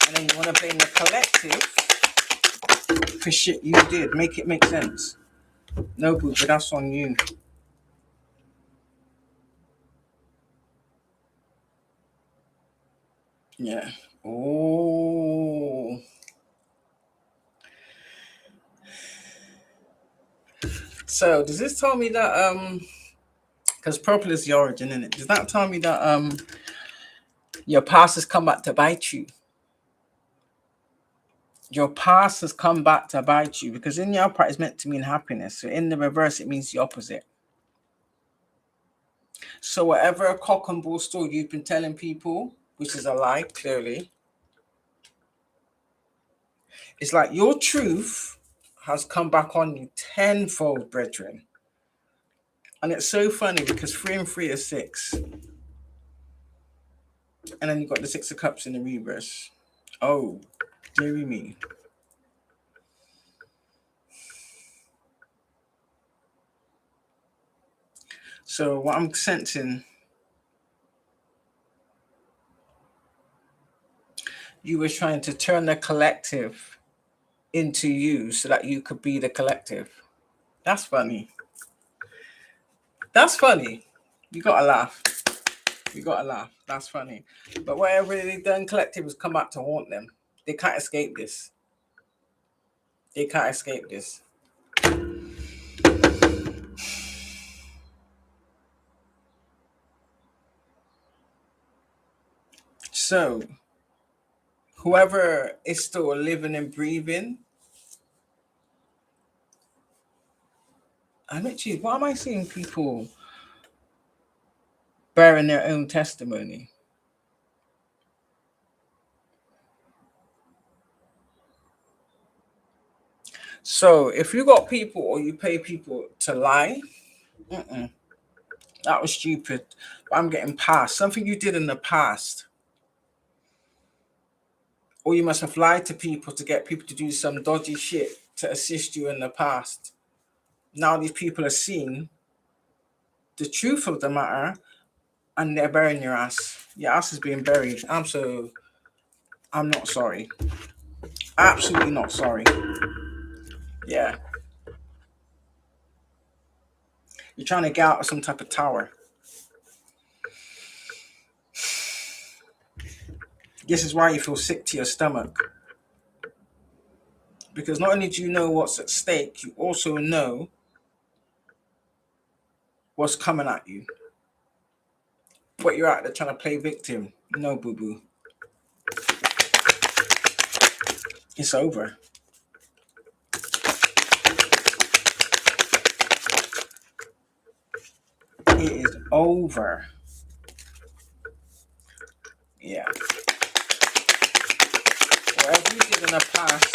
And then you want to blame the collective for shit you did. Make it make sense. No, boo, but that's on you. Yeah. Oh. So does this tell me that because purple is the origin, isn't it? Does that tell me that your past has come back to bite you? Your past has come back to bite you because in the upright is meant to mean happiness. So in the reverse, it means the opposite. So whatever cock and bull story you've been telling people, which is a lie, clearly, it's like your truth has come back on you tenfold, brethren. And it's so funny because 3 and 3 is 6. And then you've got the 6 of Cups in the reverse. Oh, dearie me. So what I'm sensing, you were trying to turn the collective into you so that you could be the collective. That's funny. That's funny. You gotta laugh. You gotta laugh. That's funny. But whatever they've done, collective has come out to haunt them. They can't escape this. They can't escape this. So, whoever is still living and breathing, I'm actually, why am I seeing people bearing their own testimony? So, if you got people or you pay people to lie, that was stupid. I'm getting past something you did in the past. Or you must have lied to people to get people to do some dodgy shit to assist you in the past. Now these people are seeing the truth of the matter and they're burying your ass. Your ass is being buried. I'm not sorry. Absolutely not sorry. Yeah. You're trying to get out of some type of tower. This is why you feel sick to your stomach. Because not only do you know what's at stake, you also know what's coming at you. But you're out there trying to play victim. No, boo-boo. It's over. It is over. Yeah. Whatever you did in the past,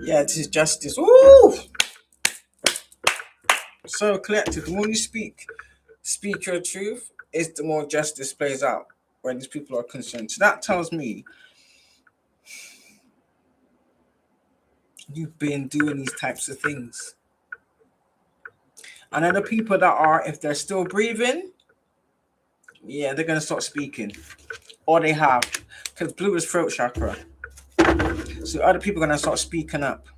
yeah, this is justice. Ooh! So collective, the more you speak your truth, is the more justice plays out where these people are concerned. So that tells me you've been doing these types of things. And other people that are, if they're still breathing, yeah, they're going to start speaking. Or they have, because blue is throat chakra. So other people are going to start speaking up.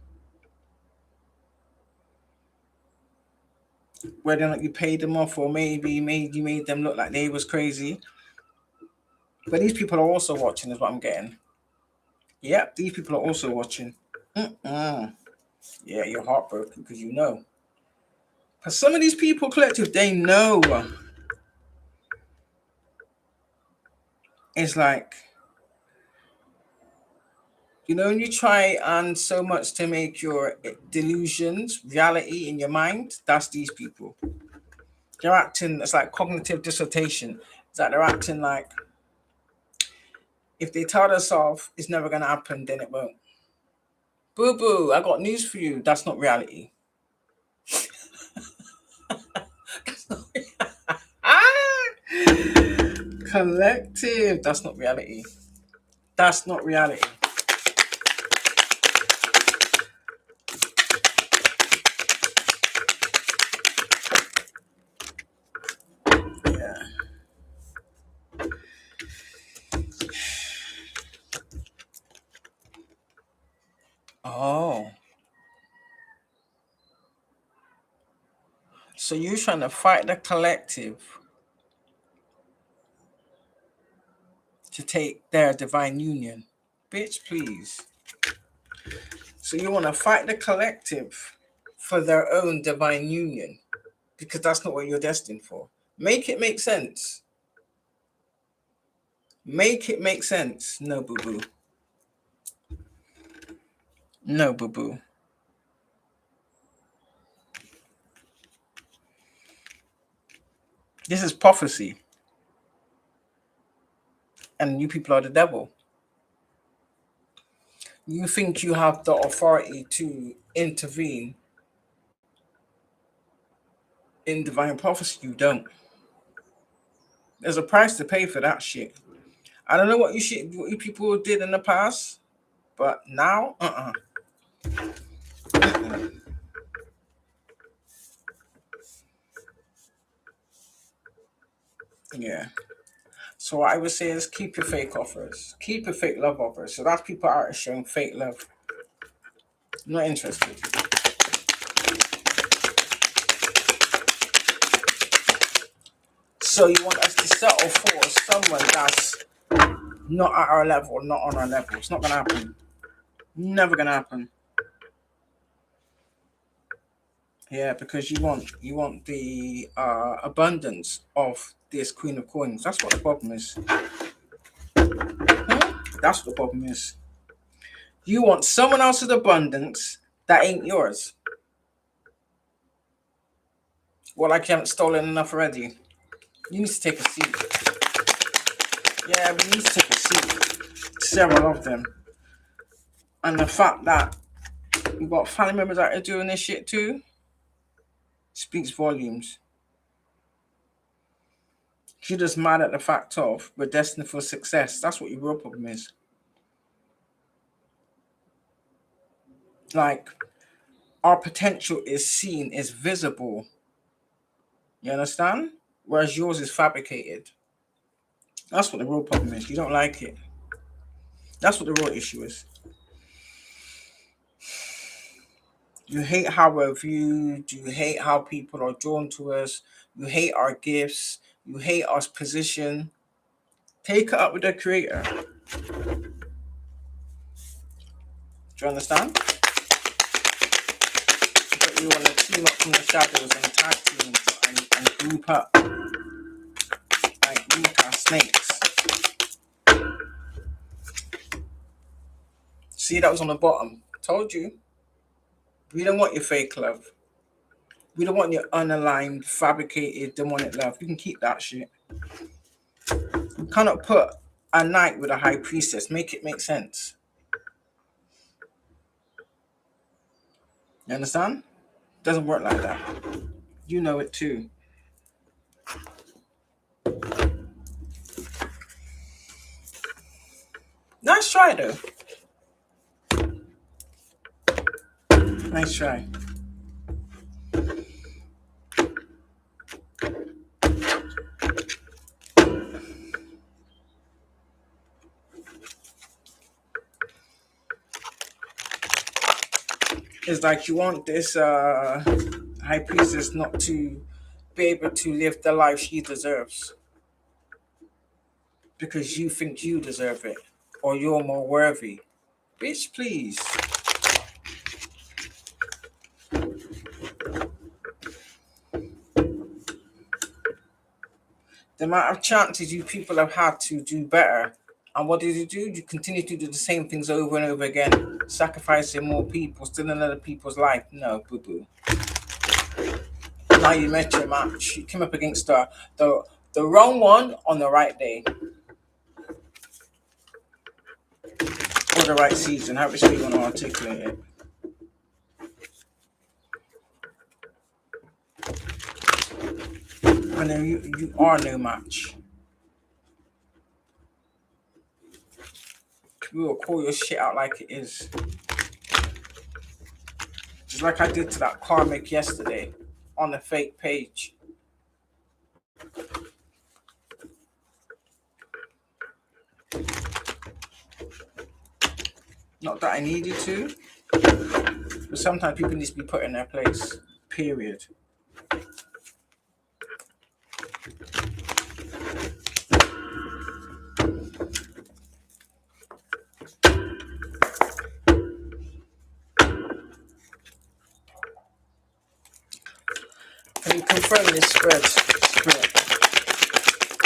Whether or not you paid them off or maybe you made them look like they was crazy. But these people are also watching is what I'm getting. Yep, these people are also watching. Yeah, you're heartbroken because you know. Because some of these people collective, they know. It's like, you know, when you try and so much to make your delusions reality in your mind, that's these people. They're acting, it's like cognitive dissertation. It's like they're acting like if they tell themselves it's never going to happen, then it won't. Boo boo, I got news for you. That's not reality. Collective, that's not reality. That's not reality. Yeah. Oh. So you're trying to fight the collective to take their divine union. Bitch, please. So you want to fight the collective for their own divine union because that's not what you're destined for. Make it make sense. Make it make sense. No, boo boo. No, boo boo. This is prophecy. And you people are the devil. You think you have the authority to intervene in divine prophecy. You don't. There's a price to pay for that shit. I don't know what you people did in the past, but now, yeah. So what I would say is keep your fake offers. Keep your fake love offers. So that's people out showing fake love. I'm not interested. So you want us to settle for someone that's not at our level, not on our level. It's not gonna happen. Never gonna happen. Yeah, because you want the abundance of this Queen of Coins. That's what the problem is. That's what the problem is. You want someone else's abundance that ain't yours. Well, like you haven't stolen enough already. You need to take a seat. Yeah, we need to take a seat. Several of them. And the fact that you've got family members out there doing this shit too speaks volumes. You're just mad at the fact of we're destined for success. That's what your real problem is. Like, our potential is seen, is visible. You understand? Whereas yours is fabricated. That's what the real problem is. You don't like it. That's what the real issue is. You hate how we're viewed. You hate how people are drawn to us. You hate our gifts. You hate our position. Take it up with the creator. Do you understand? But you want to team up from the shadows and tag teams and group up like Utah snakes. See, that was on the bottom. Told you. We don't want your fake love. We don't want your unaligned, fabricated, demonic love. You can keep that shit. You cannot put a knight with a high priestess. Make it make sense. You understand? Doesn't work like that. You know it too. Nice try though. Nice try. It's like you want this high priestess not to be able to live the life she deserves because you think you deserve it or you're more worthy. Bitch, please. The amount of chances you people have had to do better, and what did you do? You continue to do the same things over and over again, sacrificing more people, stealing other people's life. No, boo-boo. Now you met your match. You came up against the wrong one on the right day. Or the right season, however you want to articulate it. And then you are no match. We will call your shit out like it is. Just like I did to that karmic yesterday on the fake page. Not that I needed to, but sometimes people need to be put in their place. Period. Can you confirm this spread?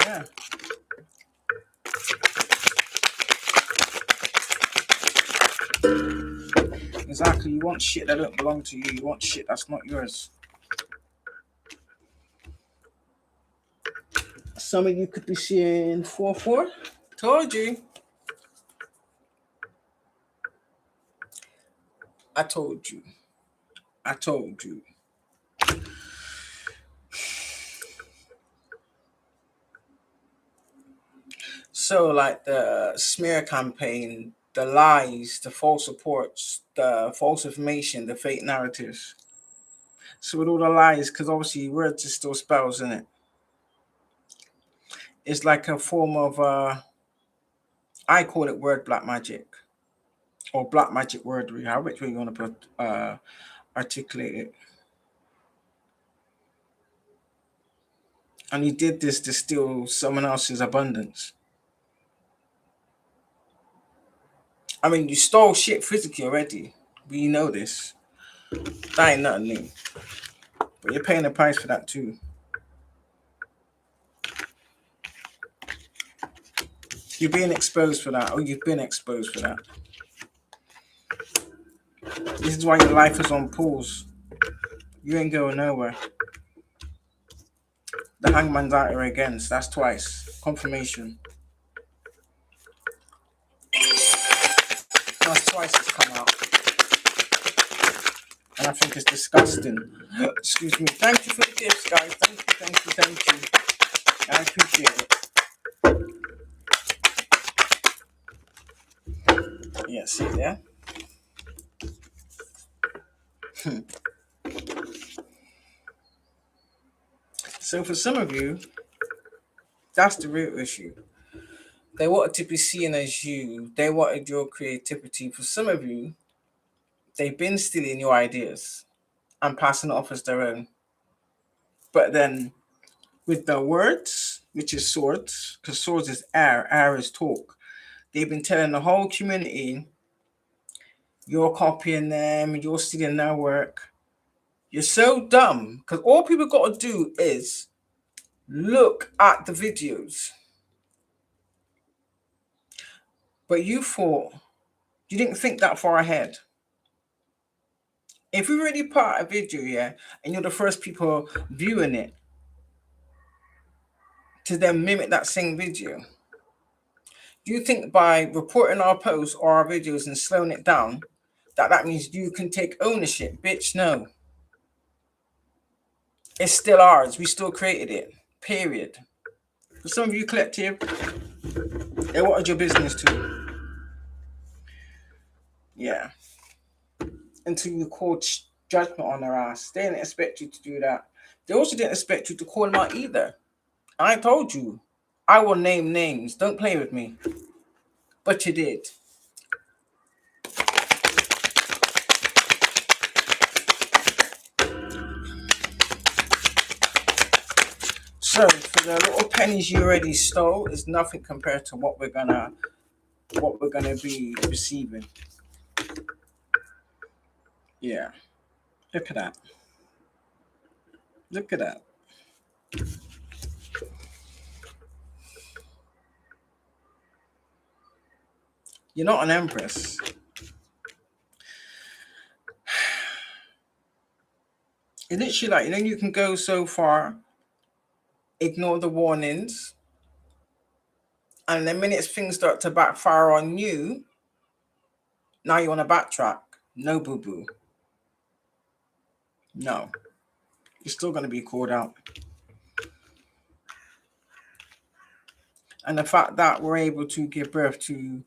Yeah. Exactly. You want shit that don't belong to you. You want shit that's not yours. Some of you could be seeing 4-4. Told you. I told you. I told you. So, like the smear campaign, the lies, the false reports, the false information, the fake narratives. So, with all the lies, because obviously words are still spells, in it. It's like a form of, I call it word black magic, or black magic wordery, however way you want to put, articulate it. And you did this to steal someone else's abundance. I mean, you stole shit physically already. We know this. That ain't nothing new. But you're paying the price for that too. You're being exposed for that, or you've been exposed for that. This is why your life is on pause. You ain't going nowhere. The hangman's out here again, so that's twice. Confirmation. That's twice it's come out. And I think it's disgusting. Excuse me. Thank you for the gifts, guys. Thank you. I appreciate it. Yeah, see there? So for some of you, that's the real issue. They wanted to be seen as you. They wanted your creativity. For some of you, they've been stealing your ideas and passing it off as their own. But then with the words, which is swords, because swords is air is talk, they've been telling the whole community, you're copying them, you're stealing their work. You're so dumb, because all people got to do is look at the videos. But you didn't think that far ahead. If you already put out a video, yeah, and you're the first people viewing it, to then mimic that same video, do you think by reporting our posts or our videos and slowing it down, that means you can take ownership? Bitch, no. It's still ours. We still created it. Period. For some of you collective, they wanted your business too. Yeah. Until you called judgment on their ass. They didn't expect you to do that. They also didn't expect you to call them out either. I told you, I will name names. Don't play with me. But you did. So for the little pennies you already stole is nothing compared to what we're gonna be receiving. Yeah. Look at that. Look at that. You're not an empress. It's literally like, you can go so far, ignore the warnings, and the minute things start to backfire on you, now you want to backtrack. No, boo-boo. No. You're still going to be called out. And the fact that we're able to give birth to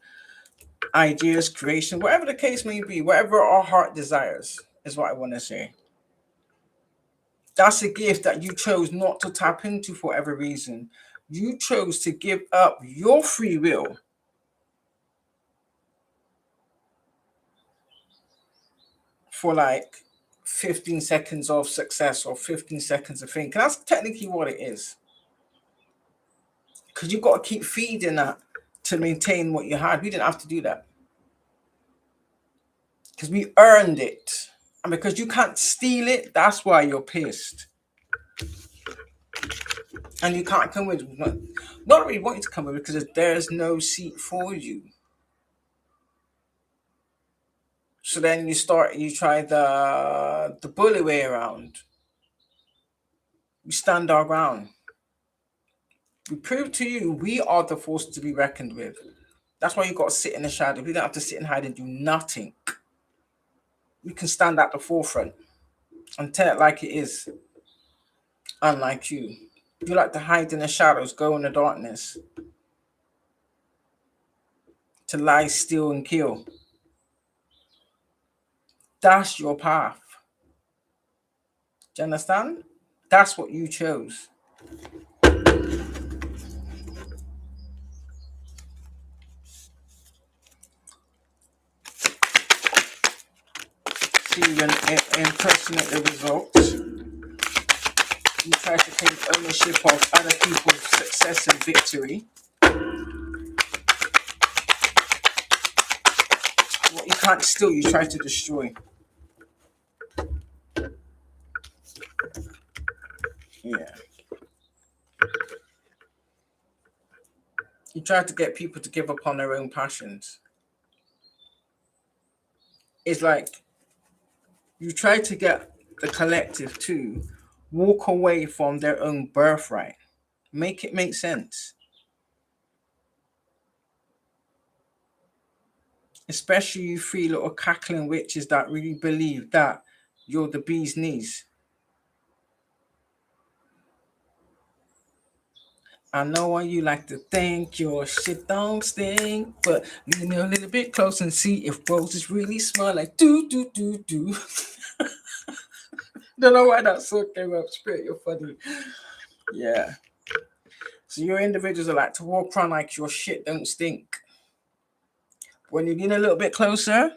ideas, creation, whatever the case may be, whatever our heart desires, is what I want to say. That's a gift that you chose not to tap into for whatever reason. You chose to give up your free will for like 15 seconds of success or 15 seconds of thinking. That's technically what it is. Because you've got to keep feeding that to maintain what you had. We didn't have to do that. Because we earned it. And because you can't steal it, that's why you're pissed. And you can't come with, not really want you to come with, because there's no seat for you. So then you try the bully way around. We stand our ground. We prove to you we are the force to be reckoned with. That's why you got to sit in the shadow. We don't have to sit and hide and do nothing. We can stand at the forefront and tell it like it is. Unlike you. You like to hide in the shadows, go in the darkness, to lie, steal, and kill. That's your path. Do you understand? That's what you chose. So you impersonate the results. You try to take ownership of other people's success and victory. What you can't steal, you try to destroy. Yeah. You try to get people to give up on their own passions. It's like you try to get the collective to walk away from their own birthright. Make it make sense. Especially you three little cackling witches that really believe that you're the bee's knees. I know why you like to think your shit don't stink, but lean me a little bit close and see if roses really smell like do do do do. Don't know why that song came up. Spirit, you're funny. Yeah. So your individuals are like to walk around like your shit don't stink. When you lean a little bit closer,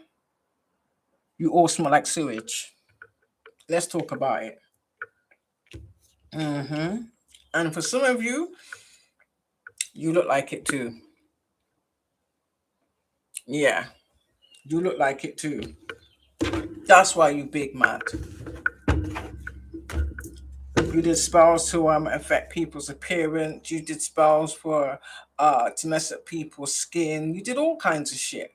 you all smell like sewage. Let's talk about it. And for some of you, you look like it too. Yeah, you look like it too. That's why you big mad. You did spells to affect people's appearance. You did spells for to mess up people's skin. You did all kinds of shit.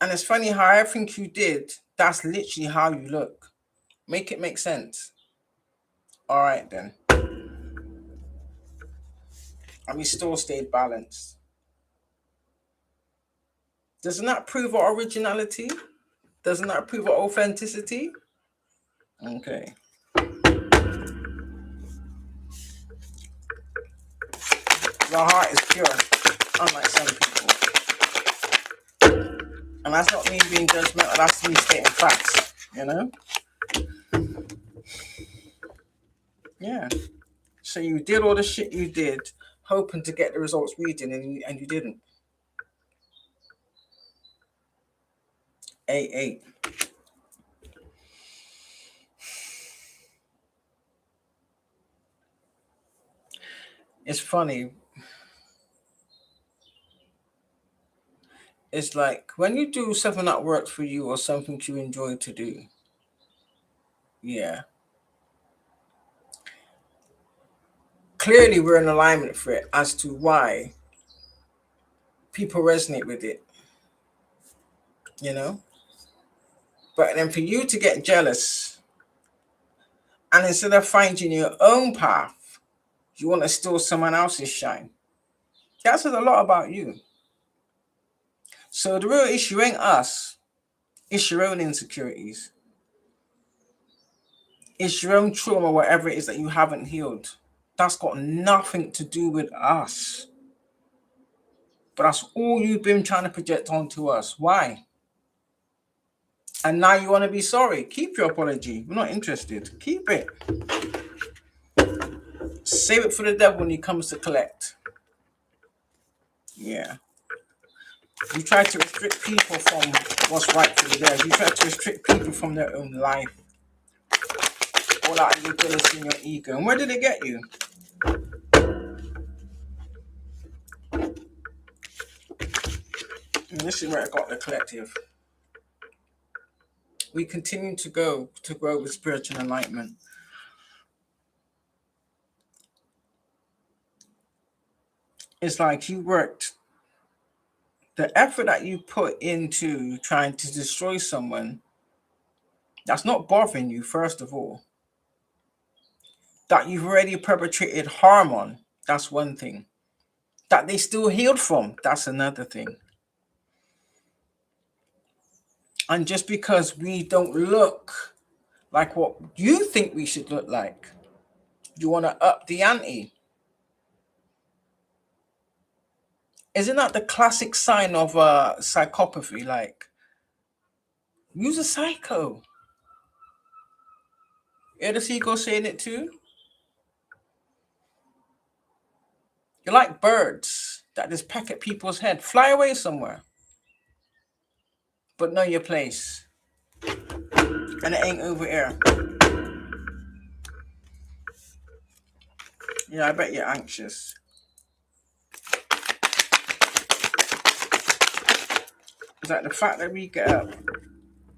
And it's funny how everything you did, that's literally how you look. Make it make sense. All right then. And we still stayed balanced. Doesn't that prove our originality? Doesn't that prove our authenticity? Okay. Your heart is pure, unlike some people. And that's not me being judgmental, that's me stating facts, you know? Yeah. So you did all the shit you did, hoping to get the results we did, and you didn't. 8-8. It's funny. It's like when you do something that works for you or something you enjoy to do. Yeah. Clearly, we're in alignment for it as to why people resonate with it, you know? But then for you to get jealous and instead of finding your own path, you want to steal someone else's shine. That says a lot about you. So the real issue ain't us, it's your own insecurities. It's your own trauma, whatever it is that you haven't healed. That's got nothing to do with us. But that's all you've been trying to project onto us. Why? And now you want to be sorry. Keep your apology. We're not interested. Keep it. Save it for the devil when he comes to collect. Yeah. You try to restrict people from what's rightfully theirs. You try to restrict people from their own life. All out of your jealousy and your ego. And where did it get you? And this is where I got the collective. We continue to grow with spiritual enlightenment. It's like you worked, the effort that you put into trying to destroy someone, that's not bothering you, first of all. that you've already perpetrated harm on, that's one thing. That they still healed from, that's another thing. And just because we don't look like what you think we should look like, you want to up the ante. Isn't that the classic sign of psychopathy? Like, you's a psycho. You hear the seagull saying it too? You're like birds that just peck at people's head. Fly away somewhere. But know your place. And it ain't over here. Yeah, I bet you're anxious. It's like the fact that we get up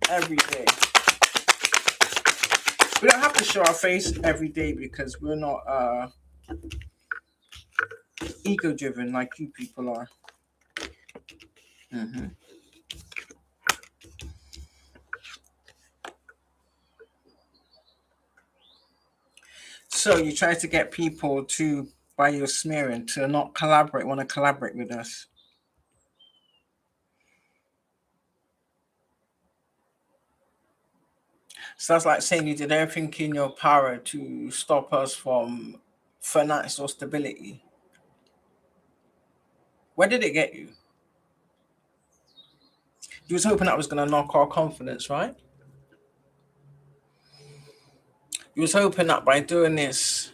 every day. We don't have to show our face every day because we're not ego driven like you people are. Mm-hmm. So you try to get people to, by your smearing, to not collaborate, want to collaborate with us. So that's like saying you did everything in your power to stop us from financial stability. Where did it get you? You was hoping that was going to knock our confidence, right? You was hoping that by doing this,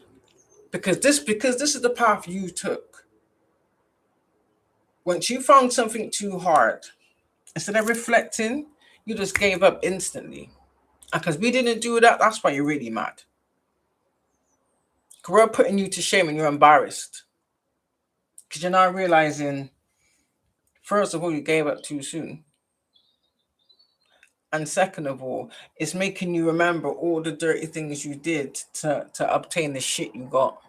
because this is the path you took. Once you found something too hard, instead of reflecting, you just gave up instantly. And because we didn't do that, that's why you're really mad. Because we're putting you to shame and you're embarrassed. Because you're now realizing, first of all, you gave up too soon. And second of all, it's making you remember all the dirty things you did to obtain the shit you got.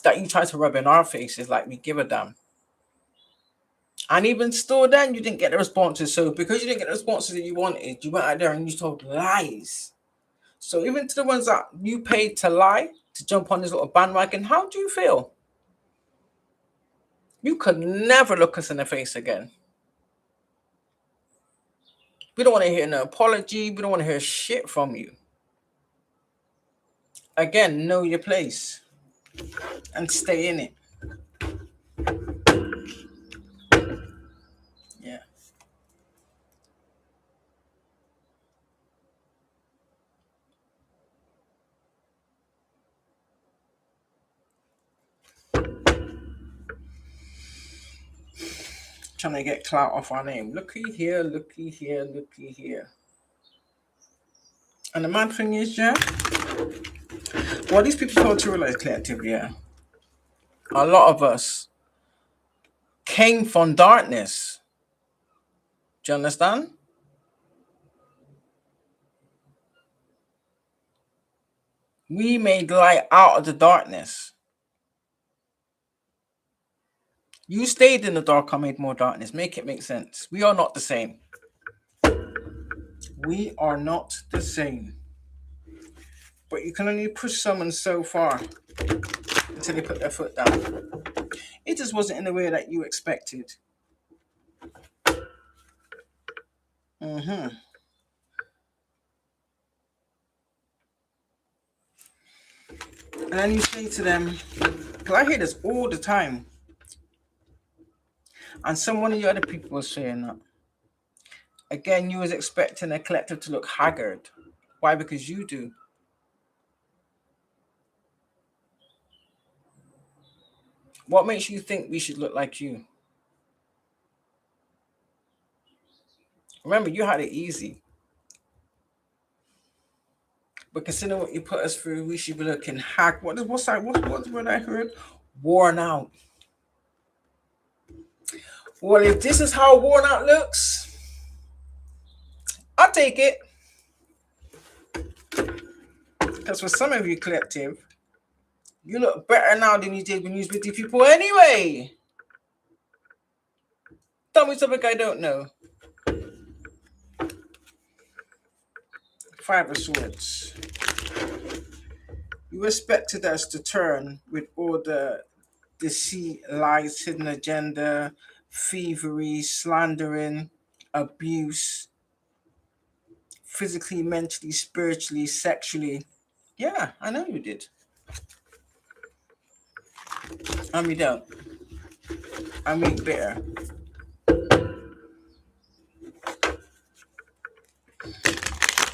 That you tried to rub in our faces like we give a damn. And even still then, you didn't get the responses. So because you didn't get the responses that you wanted, you went out there and you told lies. So even to the ones that you paid to lie, to jump on this little bandwagon, how do you feel? You could never look us in the face again. We don't want to hear no apology. We don't want to hear shit from you. Again, know your place and stay in it. Yeah. Trying to get clout off our name. Looky here, looky here, looky here. And the mad thing is, yeah, what these people fail to realize, collective, yeah, a lot of us came from darkness. Do you understand? We made light out of the darkness. You stayed in the dark, I made more darkness. Make it make sense. We are not the same. We are not the same. But you can only push someone so far until they put their foot down. It just wasn't in the way that you expected. Mm-hmm. And then you say to them, because I hear this all the time, and some one of the other people was saying that. Again, you was expecting a collective to look haggard. Why? Because you do. What makes you think we should look like you? Remember, you had it easy. But considering what you put us through, we should be looking what's the word I heard? Worn out. Well, if this is how worn out looks, I'll take it. Because for some of you collective, you look better now than you did when you was with the people anyway. Tell me something I don't know. Five of Swords. You expected us to turn with all the deceit, lies, hidden agenda, thievery, slandering, abuse, physically, mentally, spiritually, sexually. Yeah, I know you did. And we don't. And we bitter.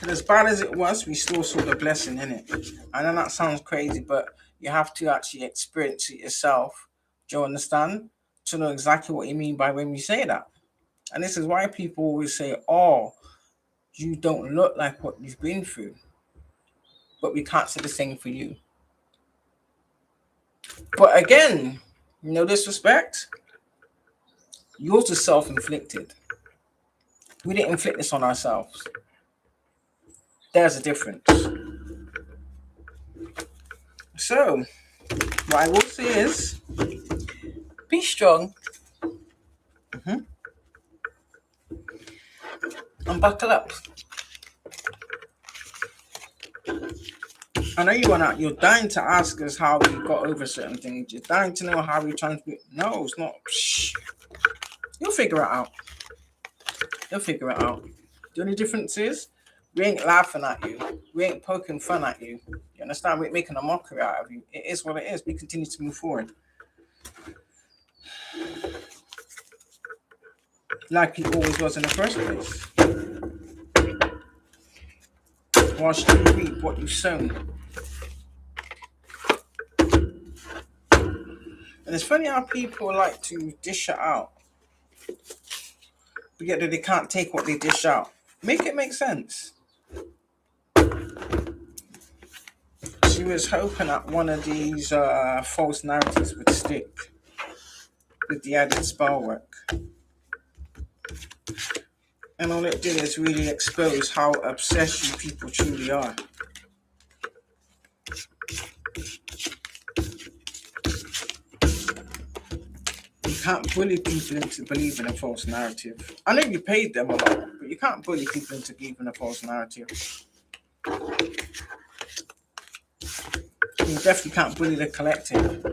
And as bad as it was, we still saw the blessing in it. I know that sounds crazy, but you have to actually experience it yourself. Do you understand? To know exactly what you mean by when we say that. And this is why people always say, oh, you don't look like what you've been through. But we can't say the same for you. But again, no disrespect, yours is self inflicted. We didn't inflict this on ourselves. There's a difference. So, what I will say is be strong. And buckle up. I know you're dying to ask us how we got over certain things. You're dying to know how we trying to be. No, it's not. Shh. You'll figure it out. You'll figure it out. The only difference is we ain't laughing at you. We ain't poking fun at you. You understand? We ain't making a mockery out of you. It is what it is. We continue to move forward. Like it always was in the first place. Whilst you reap what you've sown. And it's funny how people like to dish it out. But yet they can't take what they dish out. Make it make sense. She was hoping that one of these false narratives would stick with the added spell work. And all it did is really expose how obsessed you people truly are. You can't bully people into believing a false narrative. I know you paid them a lot, but you can't bully people into believing a false narrative. You definitely can't bully the collective.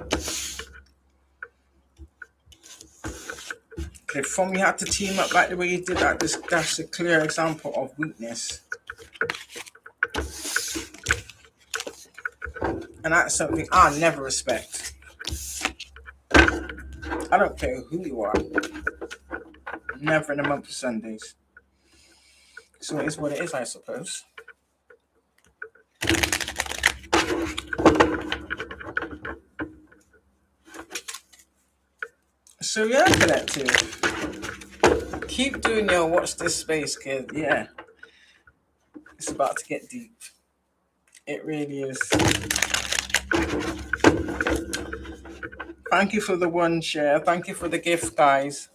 If from you had to team up like the way you did that, that's a clear example of weakness. And that's something I never respect. I don't care who you are. Never in a month of Sundays. So it is what it is, I suppose. So yeah, collective. Keep doing your watch this space, kid. Yeah. It's about to get deep. It really is. Thank you for the one share. Thank you for the gift, guys.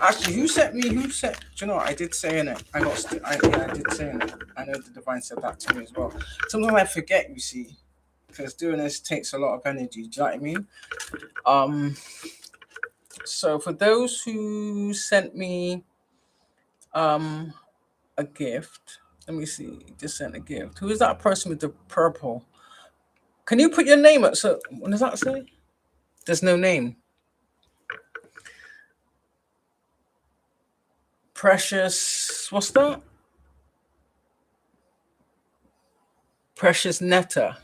Actually, do you know what? I did say in it. I did say in it. I know the divine said that to me as well. Sometimes I forget, you see, because doing this takes a lot of energy. Do you know what I mean? So for those who sent me a gift, let me see, just sent a gift. Who is that person with the purple? Can you put your name up? So what does that say? There's no name. Precious, what's that? Precious Netta.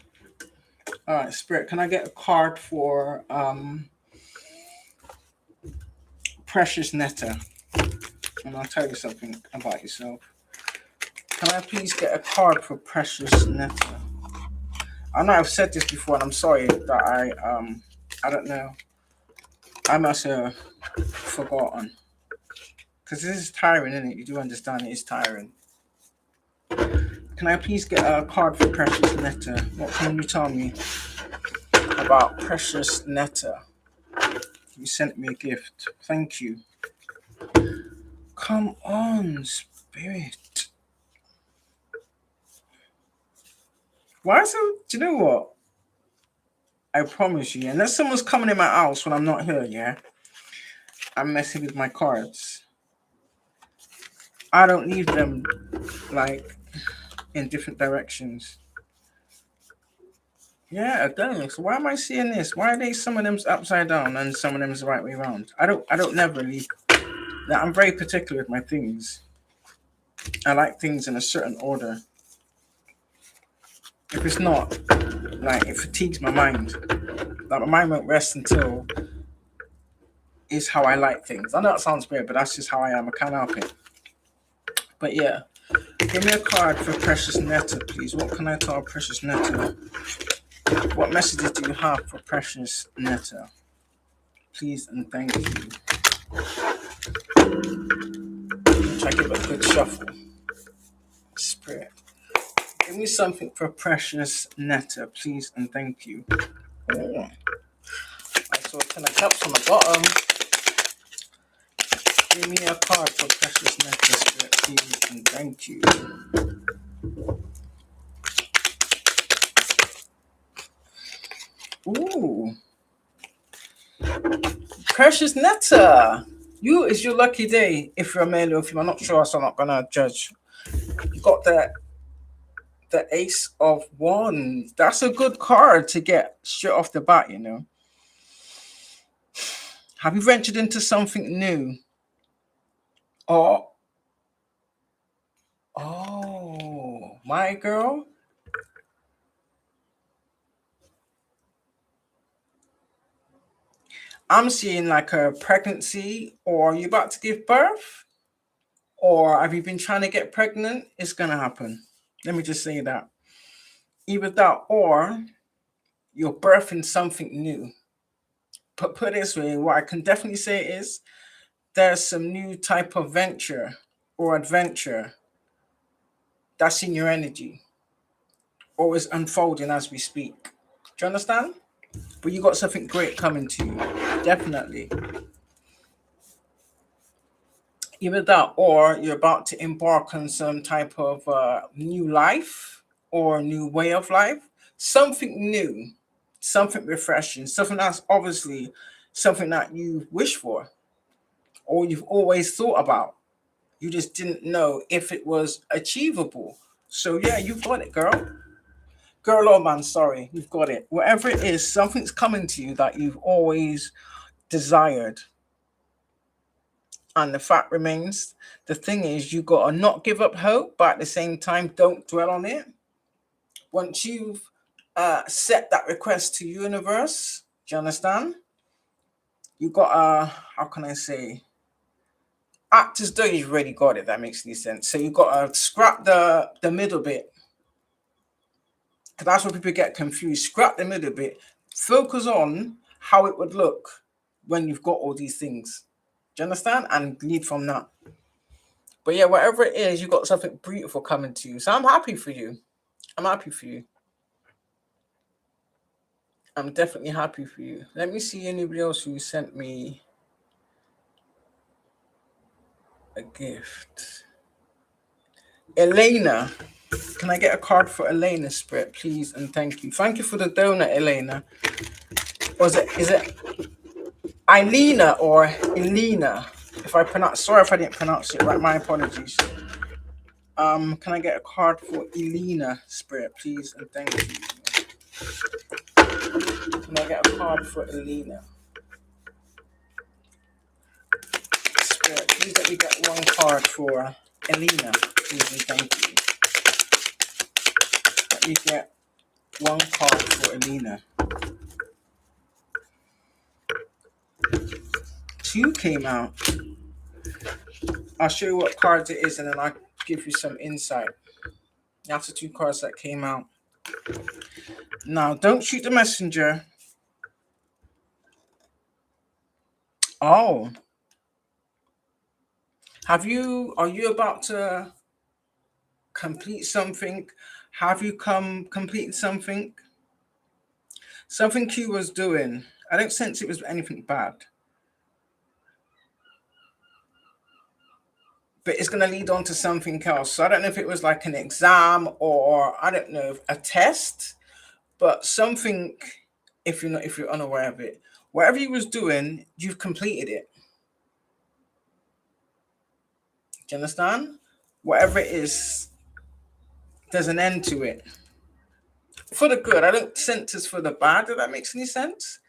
All right, Spirit, can I get a card for Precious Netta? And I'll tell you something about yourself. Can I please get a card for Precious Netta? I know I've said this before, and I'm sorry that I don't know. I must have forgotten. Because this is tiring, isn't it? You do understand it is tiring. Can I please get a card for Precious Netta? What can you tell me about Precious Netta? You sent me a gift. Thank you. Come on, Spirit. Why is it? Do you know what? I promise you, unless someone's coming in my house when I'm not here, yeah, I'm messing with my cards. I don't leave them like in different directions. Yeah, again. So why am I seeing this? Why are they some of them's upside down and some of them's the right way around? I don't never leave. Now, I'm very particular with my things. I like things in a certain order. If it's not, like it fatigues my mind. Like my mind won't rest until is how I like things. I know that sounds weird, but that's just how I am. I can't help it. But yeah, give me a card for Precious Netta, please. What can I tell Precious Netta? What messages do you have for Precious Netta? Please and thank you. Try to give it a good shuffle. Spirit. Give me something for Precious Netta, please and thank you. Oh, I saw 10 of cups on the bottom. Give me a card for Precious Netta, Spirit, please and thank you. Ooh. Precious Netta. You is your lucky day if you're a male or female. I'm not sure, so I'm not gonna judge. You got the Ace of Wands. That's a good card to get straight off the bat, you know. Have you ventured into something new? Oh, my girl. I'm seeing like a pregnancy, or you about to give birth, or have you been trying to get pregnant? It's gonna happen. Let me just say that. Either that, or you're birthing something new. Put it this way, what I can definitely say is there's some new type of venture or adventure that's in your energy or is unfolding as we speak. Do you understand? But you got something great coming to you. Definitely. Either that or you're about to embark on some type of new life or new way of life. Something new, something refreshing, something that's obviously something that you wish for or you've always thought about. You just didn't know if it was achievable. So yeah, you've got it, girl. Girl or man, sorry, you've got it. Whatever it is, something's coming to you that you've always desired. And the fact remains, the thing is, you got to not give up hope, but at the same time, don't dwell on it. Once you've set that request to universe, do you understand? You got to, how can I say, act as though you've already got it. That makes any sense. So you got to scrap the middle bit, because that's where people get confused. Scrap the middle bit. Focus on how it would look when you've got all these things. Do you understand? And lead from that. But yeah, whatever it is, you got something beautiful coming to you. So I'm happy for you. I'm happy for you. I'm definitely happy for you. Let me see anybody else who sent me a gift. Elena. Can I get a card for Elena, Spirit, please? And thank you. Thank you for the donut, Elena. Or is it Eileena or Elena? If I pronounce, sorry if I didn't pronounce it right. My apologies. Can I get a card for Elena, Spirit, please? And thank you. Can I get a card for Elena? Spirit, please let me get one card for Elena, please and thank you. Let me get one card for Elena. 2 came out. I'll show you what cards it is and then I'll give you some insight. That's the 2 cards that came out. Now, don't shoot the messenger. Oh. Are you about to complete something? Have you completed something? Something Q was doing. I don't sense it was anything bad. But it's going to lead on to something else. So I don't know if it was like an exam or I don't know, a test, but something, if you're unaware of it, whatever you was doing, you've completed it. Do you understand? Whatever it is, there's an end to it. for the good. I don't sense it's for the bad, if that makes any sense.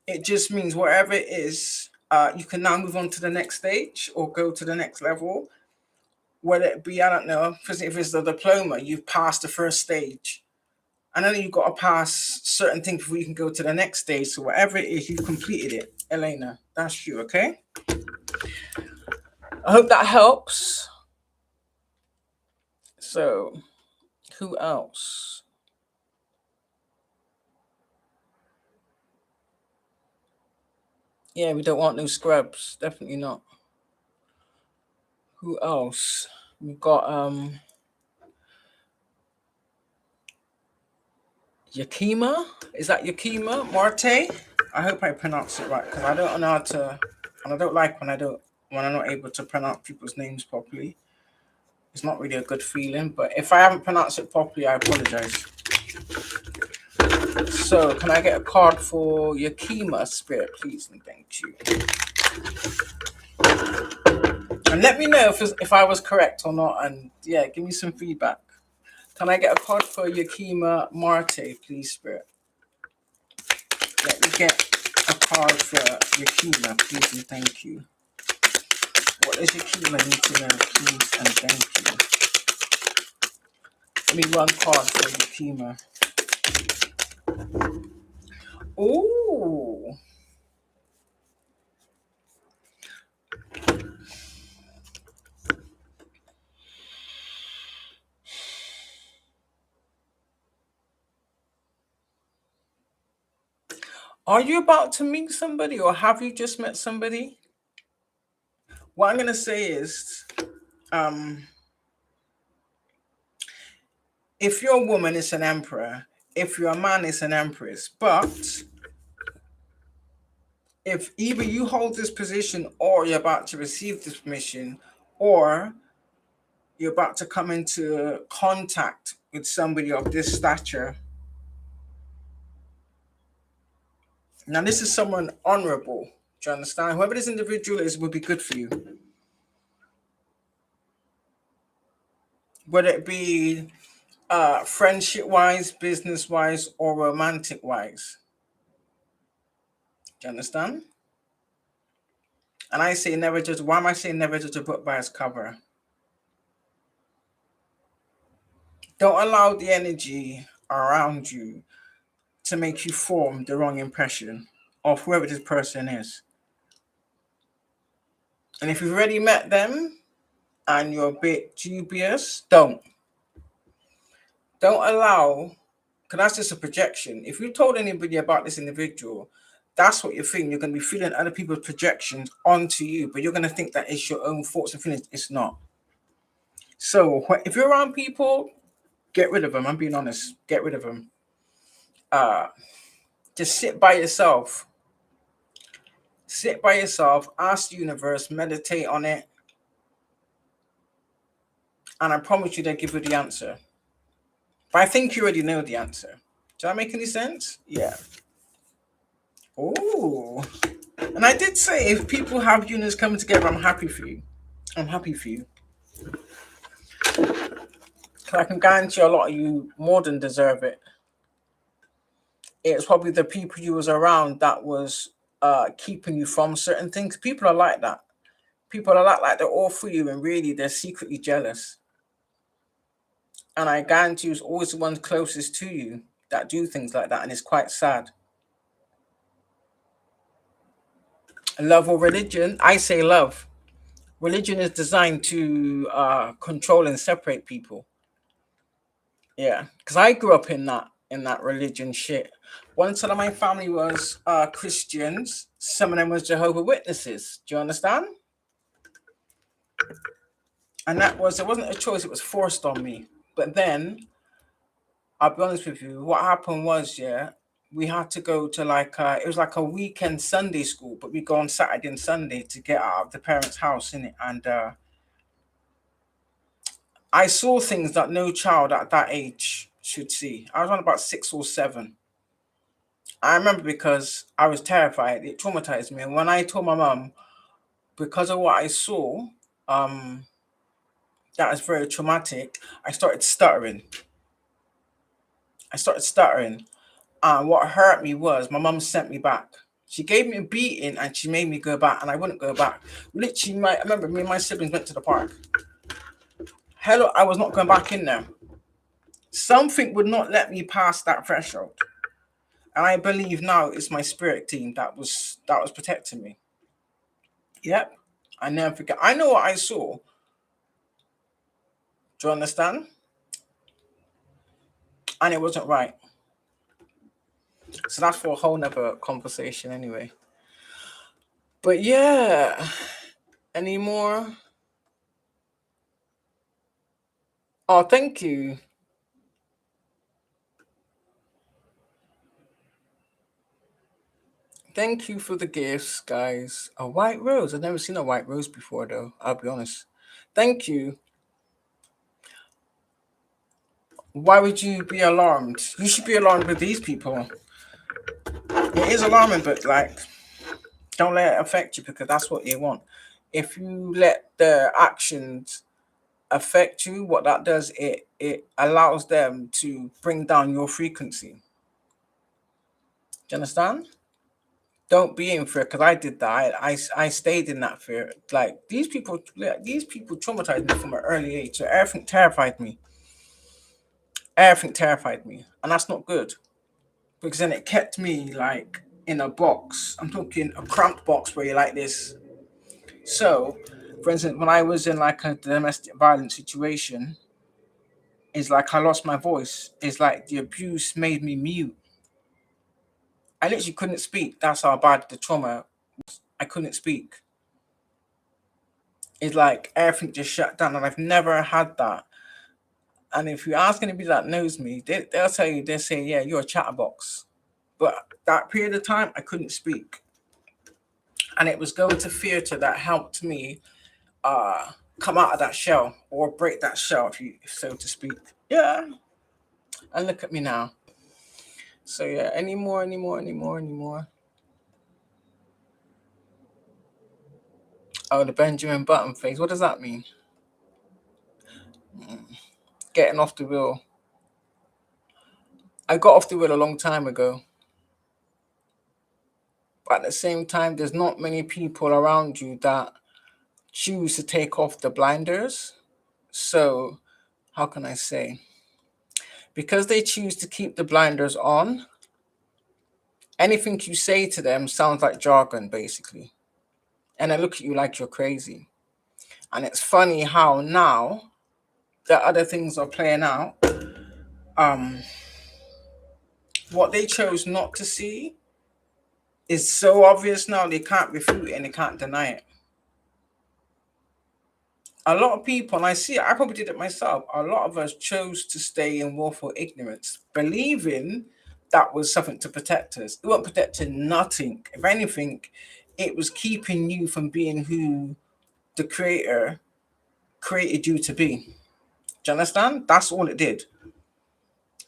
It just means wherever it is, you can now move on to the next stage or go to the next level. Whether it be, I don't know, if it's the diploma, you've passed the first stage. And then you've got to pass certain things before you can go to the next stage. So whatever it is, you've completed it. Elena, that's you, okay? I hope that helps. So, who else? Yeah, we don't want no scrubs. Definitely not. Who else? We've got Yakima. Is that Yakima Marte? I hope I pronounce it right because I don't know how to, and I don't like when I'm not able to pronounce people's names properly. It's not really a good feeling, but if I haven't pronounced it properly, I apologize. So, can I get a card for Yakima Spirit, please, and thank you. And let me know if I was correct or not, and yeah, give me some feedback. Can I get a card for Yakima Marte, please, Spirit? Let me get a card for Yakima, please, and thank you. What does Yakima need to know, please, and thank you? Give me one card for Yakima. Ooh. Are you about to meet somebody or have you just met somebody? What I'm going to say is, if you're a woman, it's an emperor. If you're a man, it's an empress. But if either you hold this position or you're about to receive this permission or you're about to come into contact with somebody of this stature, now this is someone honorable. Do you understand? Whoever this individual is would be good for you. Whether it be friendship wise, business wise, or romantic wise. Do you understand? And I say never judge. Why am I saying never judge a book by its cover? Don't allow the energy around you to make you form the wrong impression of whoever this person is. And if you've already met them and you're a bit dubious, don't allow, because that's just a projection. If you told anybody about this individual, that's what you're feeling. You're going to be feeling other people's projections onto you, but you're going to think that it's your own thoughts and feelings. It's not. So if you're around people, get rid of them. I'm being honest. Get rid of them. Just sit by yourself. Sit by yourself. Ask the universe. Meditate on it. And I promise you they'll give you the answer. But I think you already know the answer. Does that make any sense? Yeah. Oh. And I did say if people have units coming together, I'm happy for you. I'm happy for you. Because I can guarantee a lot of you more than deserve it. It's probably the people you was around that was keeping you from certain things. People are like that. People are like they're all for you and really they're secretly jealous. And I guarantee it's always the ones closest to you that do things like that, and it's quite sad. Love or religion? I say love. Religion is designed to control and separate people. Yeah, because I grew up in that religion shit. One side of my family was Christians. Some of them was Jehovah's Witnesses. Do you understand? And it wasn't a choice. It was forced on me. But then, I'll be honest with you. What happened was, yeah, we had to go to it was like a weekend Sunday school, but we go on Saturday and Sunday to get out of the parents' house, innit? And I saw things that no child at that age should see. I was on about 6 or 7. I remember because I was terrified. It traumatized me. And when I told my mum, because of what I saw, that was very traumatic, I started stuttering. I started stuttering. And what hurt me was my mum sent me back. She gave me a beating and she made me go back, and I wouldn't go back. Literally, I remember me and my siblings went to the park. Hello, I was not going back in there. Something would not let me pass that threshold. And I believe now it's my spirit team that was protecting me. Yep. I never forget. I know what I saw. Do you understand? And it wasn't right. So that's for a whole nother conversation anyway. But yeah. Any more? Oh, thank you. Thank you for the gifts, guys. A white rose. I've never seen a white rose before, though. I'll be honest. Thank you. Why would you be alarmed? You should be alarmed with these people. It is alarming, but like, don't let it affect you because that's what you want. If you let the actions affect you, what that does, it allows them to bring down your frequency. Do you understand? Don't be in fear because I did that. I stayed in that fear. Like these people traumatized me from an early age. So everything terrified me. Everything terrified me, and that's not good because then it kept me like in a box. I'm talking a cramped box where you're like this. So, for instance, when I was in like a domestic violence situation, it's like I lost my voice. It's like the abuse made me mute. I literally couldn't speak. That's how bad the trauma. I couldn't speak. It's like everything just shut down, and I've never had that. And if you ask anybody that knows me, they'll tell you, they'll say, yeah, you're a chatterbox. But that period of time, I couldn't speak. And it was going to theatre that helped me come out of that shell or break that shell, if you so to speak. Yeah. And look at me now. So yeah, any more? Oh, the Benjamin Button face. What does that mean? Getting off the wheel. I got off the wheel a long time ago. But at the same time, there's not many people around you that choose to take off the blinders. So, how can I say? Because they choose to keep the blinders on, anything you say to them sounds like jargon, basically. And they look at you like you're crazy. And it's funny how now that other things are playing out, um, what they chose not to see is so obvious now they can't refute it and they can't deny it. A lot of people, and I see it, I probably did it myself, a lot of us chose to stay in willful ignorance, believing that was something to protect us. It wasn't protecting nothing. If anything, it was keeping you from being who the creator created you to be. Do you understand? That's all it did.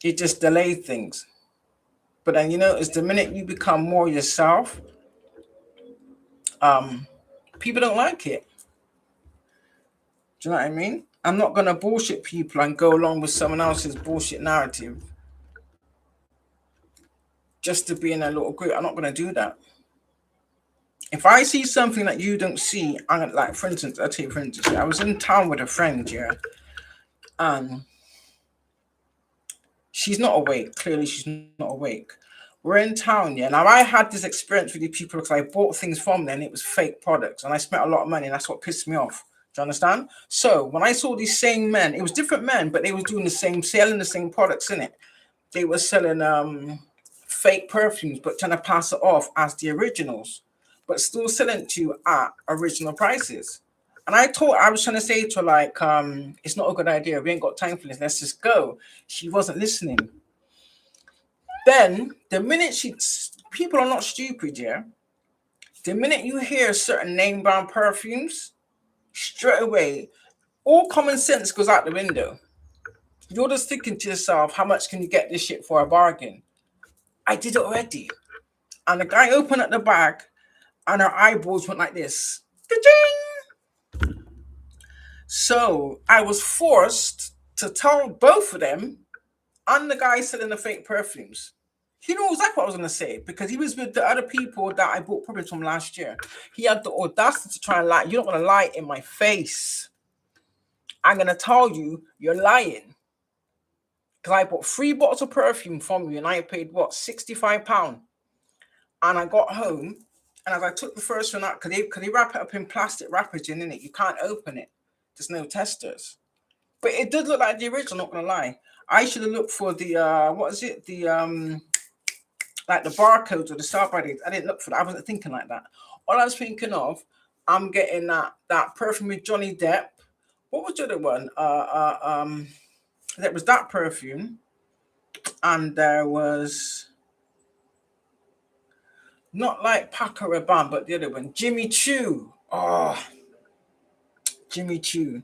It just delayed things. But then you notice the minute you become more yourself, people don't like it. Do you know what I mean? I'm not gonna bullshit people and go along with someone else's bullshit narrative just to be in a little group. I'm not gonna do that. If I see something that you don't see, I'm gonna, like, for instance, I'll tell you, for instance, I was in town with a friend, yeah, and she's not awake. Clearly, she's not awake. We're in town, yeah. Now, I had this experience with these people because I bought things from them and it was fake products, and I spent a lot of money, and that's what pissed me off. Do you understand? So when I saw these same men, it was different men, but they were doing the same, selling the same products in it. They were selling fake perfumes, but trying to pass it off as the originals, but still selling to you at original prices. And I was trying to say to her, like, it's not a good idea. We ain't got time for this. Let's just go. She wasn't listening. Then the minute people are not stupid, yeah. The minute you hear certain name brand perfumes, straight away, all common sense goes out the window. You're just thinking to yourself, how much can you get this shit for a bargain? I did it already. And the guy opened up the bag and her eyeballs went like this. Ka-ching! So I was forced to tell both of them and the guy selling the fake perfumes. He knows exactly what I was going to say because he was with the other people that I bought perfumes from last year. He had the audacity to try and lie. You're not going to lie in my face. I'm going to tell you you're lying. Because I bought 3 bottles of perfume from you and I paid, what, £65? And I got home, and as I took the first one out, because they wrap it up in plastic wrappage, in it, you can't open it. There's no testers. But it did look like the original, not going to lie. I should have looked for the, what is it? The, like the barcodes or the star by dates. I didn't look for that. I wasn't thinking like that. All I was thinking of, I'm getting that perfume with Johnny Depp. What was the other one? There was that perfume, and there was not like Paco Rabanne, but the other one, Jimmy Choo. Oh, Jimmy Choo.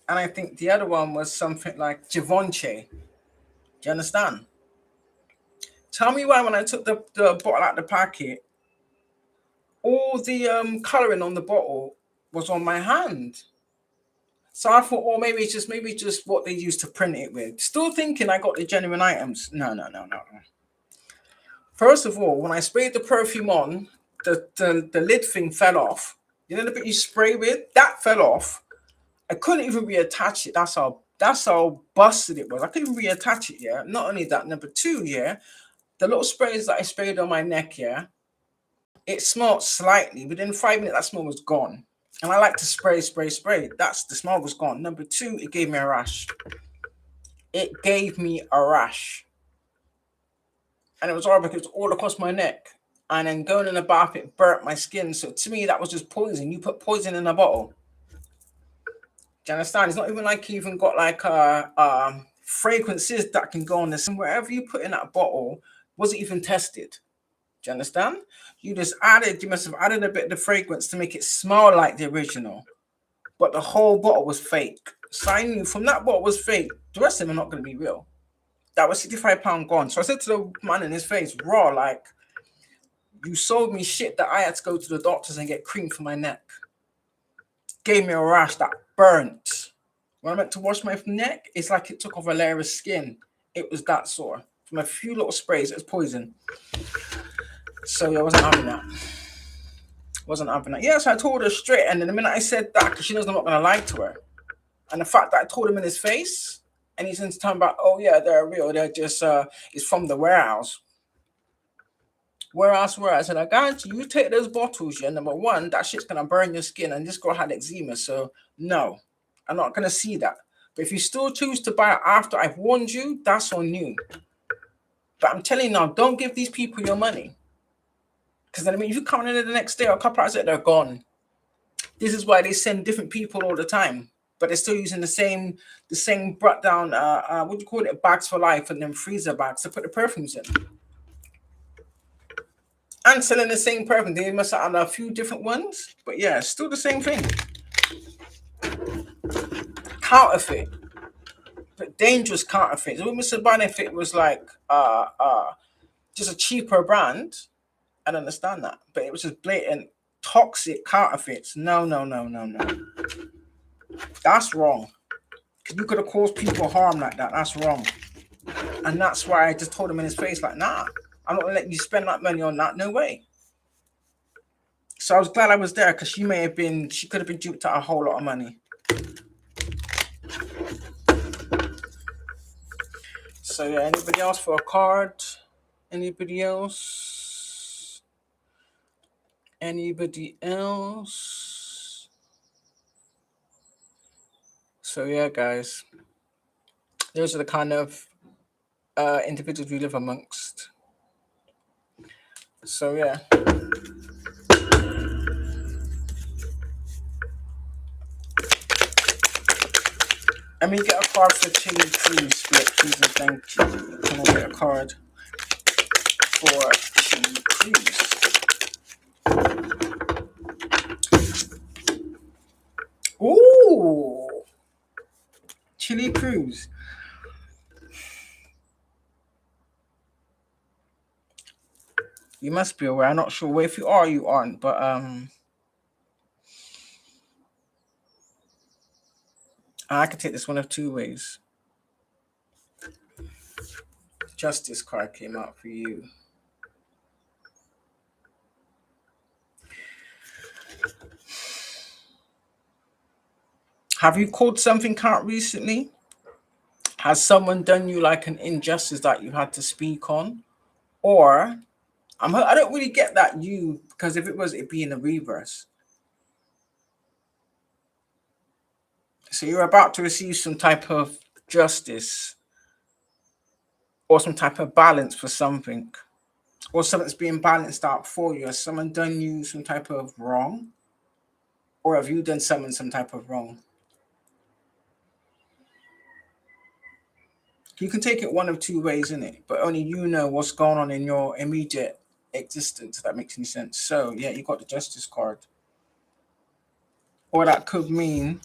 And I think the other one was something like Givenchy. Do you understand? Tell me why when I took the bottle out of the packet, all the colouring on the bottle was on my hand. So I thought, oh, maybe it's just what they used to print it with. Still thinking I got the genuine items. No. First of all, when I sprayed the perfume on, the lid thing fell off. You know the bit you spray with? That fell off. I couldn't even reattach it. That's how busted it was. I couldn't even reattach it, yeah. Not only that, number 2, yeah, the little sprays that I sprayed on my neck, yeah, it smelled slightly. Within 5 minutes, that smell was gone. And I like to spray. The smell was gone. Number 2, it gave me a rash. It gave me a rash. And it was horrible because it was all across my neck. And then going in the bath, it burnt my skin. So to me, that was just poison. You put poison in a bottle. Do you understand? It's not even like you even got like fragrances that can go on this. And wherever you put in that bottle wasn't even tested. Do you understand? You must have added a bit of the fragrance to make it smell like the original. But the whole bottle was fake. So I knew from that bottle was fake, the rest of them are not going to be real. That was £65 gone. So I said to the man in his face, raw, like, you sold me shit that I had to go to the doctors and get cream for my neck. Gave me a rash that burnt. When I went to wash my neck, it's like it took off a layer of skin. It was that sore. From a few little sprays, it was poison. So I wasn't having that. Yeah, so I told her straight. And then the minute I said that, because she knows I'm not going to lie to her. And the fact that I told him in his face, and he's in talking about, oh yeah, they're real. They're just, it's from the warehouse. Where I said, I guarantee you take those bottles, yeah, number 1, that shit's going to burn your skin. And this girl had eczema. So no, I'm not going to see that. But if you still choose to buy it after I've warned you, that's on you. But I'm telling you now, don't give these people your money. Because then, I mean, if you come in the next day or a couple hours later, they're gone. This is why they send different people all the time. But they're still using the same brought down, what do you call it, bags for life, and then freezer bags to put the perfumes in. And selling the same perfume. They must have a few different ones. But yeah, still the same thing. Counterfeit. But dangerous counterfeit. So when Mr. Benefit was like just a cheaper brand, I understand that. But it was just blatant, toxic counterfeits. No. That's wrong. You could have caused people harm like that. That's wrong. And that's why I just told him in his face, like, nah, I'm not going to let you spend that money on that. No way. So I was glad I was there because she could have been duped out a whole lot of money. So yeah, anybody else for a card? Anybody else? So yeah, guys, those are the kind of individuals we live amongst. So yeah. Let me get a card for Chili Cruise, split, please and thank you. Can I get a card for Chili Cruise? Ooh, Chili Cruise. You must be aware. I'm not sure where. If you are, you aren't. But I can take this one of 2 ways. Justice card came out for you. Have you called something out recently? Has someone done you like an injustice that you had to speak on? Or I don't really get that you, because if it was, it'd be in the reverse. So you're about to receive some type of justice or some type of balance for something, or something's being balanced out for you. Has someone done you some type of wrong? Or have you done someone some type of wrong? You can take it one of two ways, in it, but only you know what's going on in your immediate existence, if that makes any sense. So yeah, you got the justice card. Or that could mean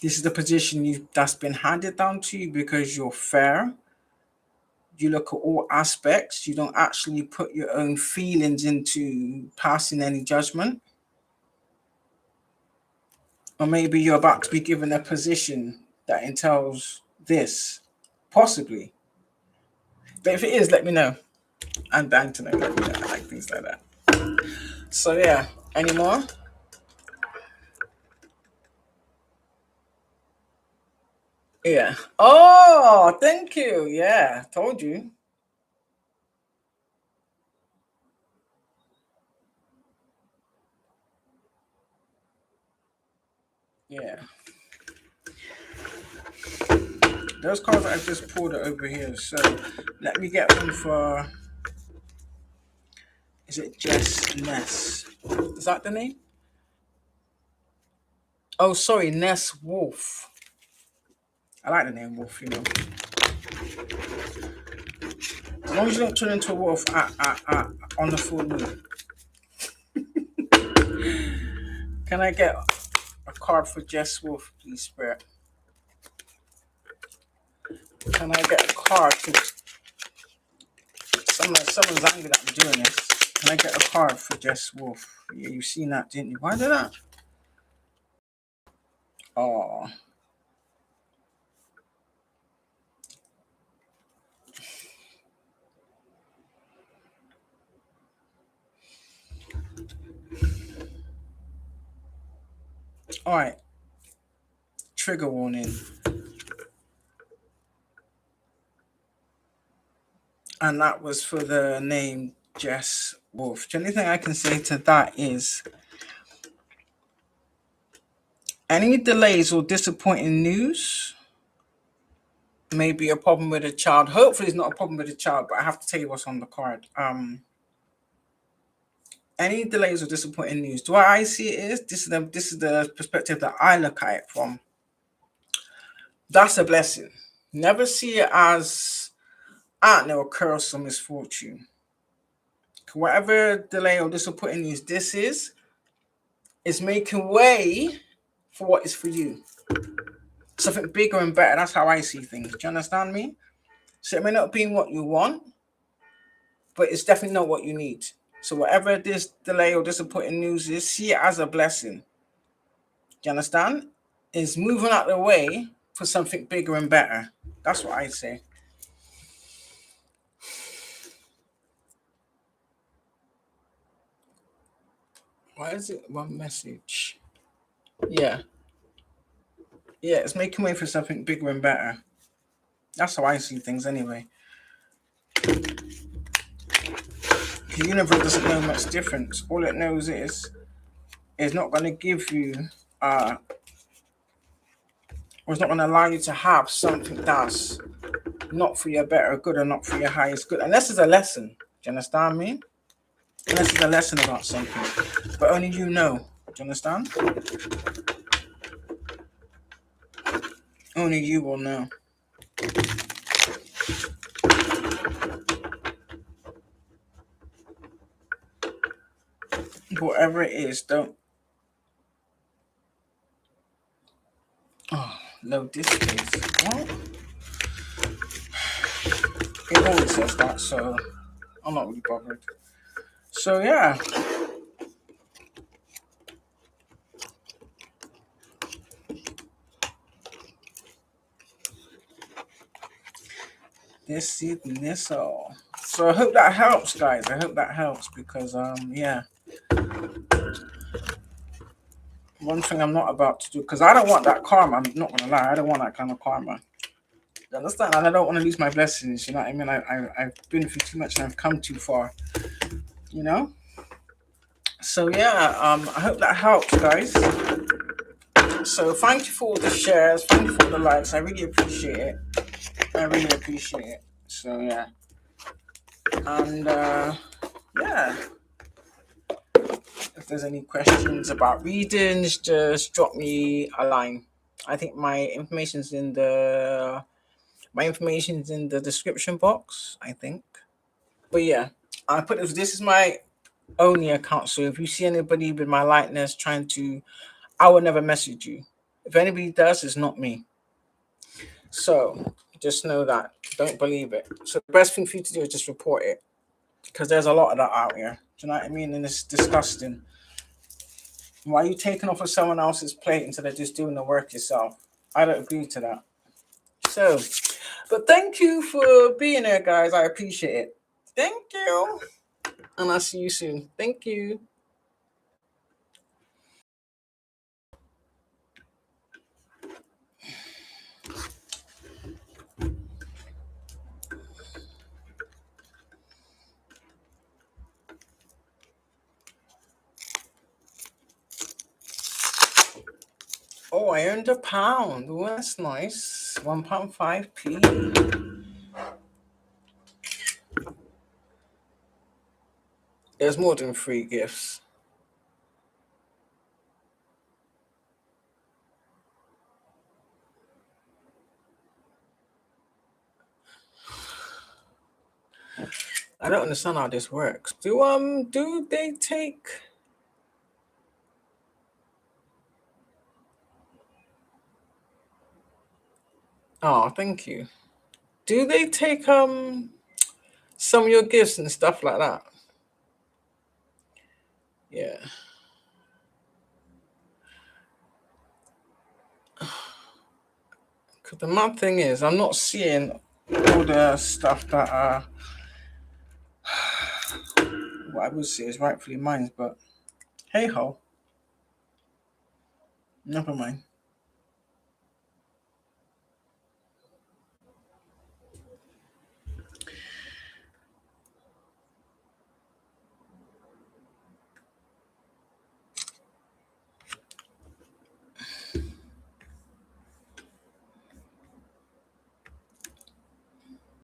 this is the position that's been handed down to you because you're fair. You look at all aspects. You don't actually put your own feelings into passing any judgment. Or maybe you're about to be given a position that entails this, possibly. But if it is, let me know. I'm down to know. Let me know. I like things like that. So yeah, any more? Yeah. Oh, thank you. Yeah, told you. Yeah. Those cards I just pulled are over here. So let me get one for. Is it Jess Ness? Is that the name? Oh, sorry, Ness Wolf. I like the name Wolf, you know. As long as you don't turn into a wolf on the full moon. Can I get a card for Jess Wolf, please, Spirit? Can I get a card for someone's angry that I'm doing this? Can I get a card for Jess Wolf? Yeah, you've seen that, didn't you? Why did that? Oh. All right. Trigger warning. And that was for the name Jess Wolf. The only thing I can say to that is any delays or disappointing news may be a problem with a child. Hopefully it's not a problem with a child, but I have to tell you what's on the card. Any delays or disappointing news. Do I see it is? This is the perspective that I look at it from. That's a blessing. Never see it as a curse or misfortune. Whatever delay or disappointing news this is making way for what is for you. Something bigger and better. That's how I see things. Do you understand me? So it may not be what you want, but it's definitely not what you need. So whatever this delay or disappointing news is, see it as a blessing. Do you understand? Is moving out the way for something bigger and better. That's what I say. Why is it one message? Yeah. Yeah, it's making way for something bigger and better. That's how I see things anyway. The universe doesn't know much difference. All it knows is it's not going to give you, or it's not going to allow you to have something that's not for your better good or not for your highest good. Unless it's a lesson. Do you understand me? Unless it's a lesson about something. But only you know. Do you understand? Only you will know. Whatever it is, don't. Oh, load this please. What? It always says that, so I'm not really bothered. So yeah. this all. So I hope that helps, guys. I hope that helps because yeah. One thing I'm not about to do, because I don't want that karma. I'm not gonna lie, I don't want that kind of karma. You understand? And I don't want to lose my blessings. You know what I mean? I've been through too much and I've come too far. You know. So yeah, I hope that helps, guys. So thank you for all the shares, thank you for the likes. I really appreciate it. I really appreciate it. So yeah, and yeah. If there's any questions about readings, just drop me a line. I think my information's in the description box, I think. But yeah, I put this is my only account. So if you see anybody with my likeness trying to, I will never message you. If anybody does, it's not me. So just know that. Don't believe it. So the best thing for you to do is just report it. Because there's a lot of that out here. Do you know what I mean? And it's disgusting. Why are you taking off of someone else's plate instead of just doing the work yourself? I don't agree to that. So, but thank you for being there, guys. I appreciate it. Thank you. And I'll see you soon. Thank you. Oh, I earned £1. Oh, that's nice. £1.5p. There's more than 3 gifts. I don't understand how this works. Do they take? Oh, thank you. Do they take some of your gifts and stuff like that? Yeah. Because the mad thing is, I'm not seeing all the stuff that what I would say is rightfully mine, but hey ho. Never mind.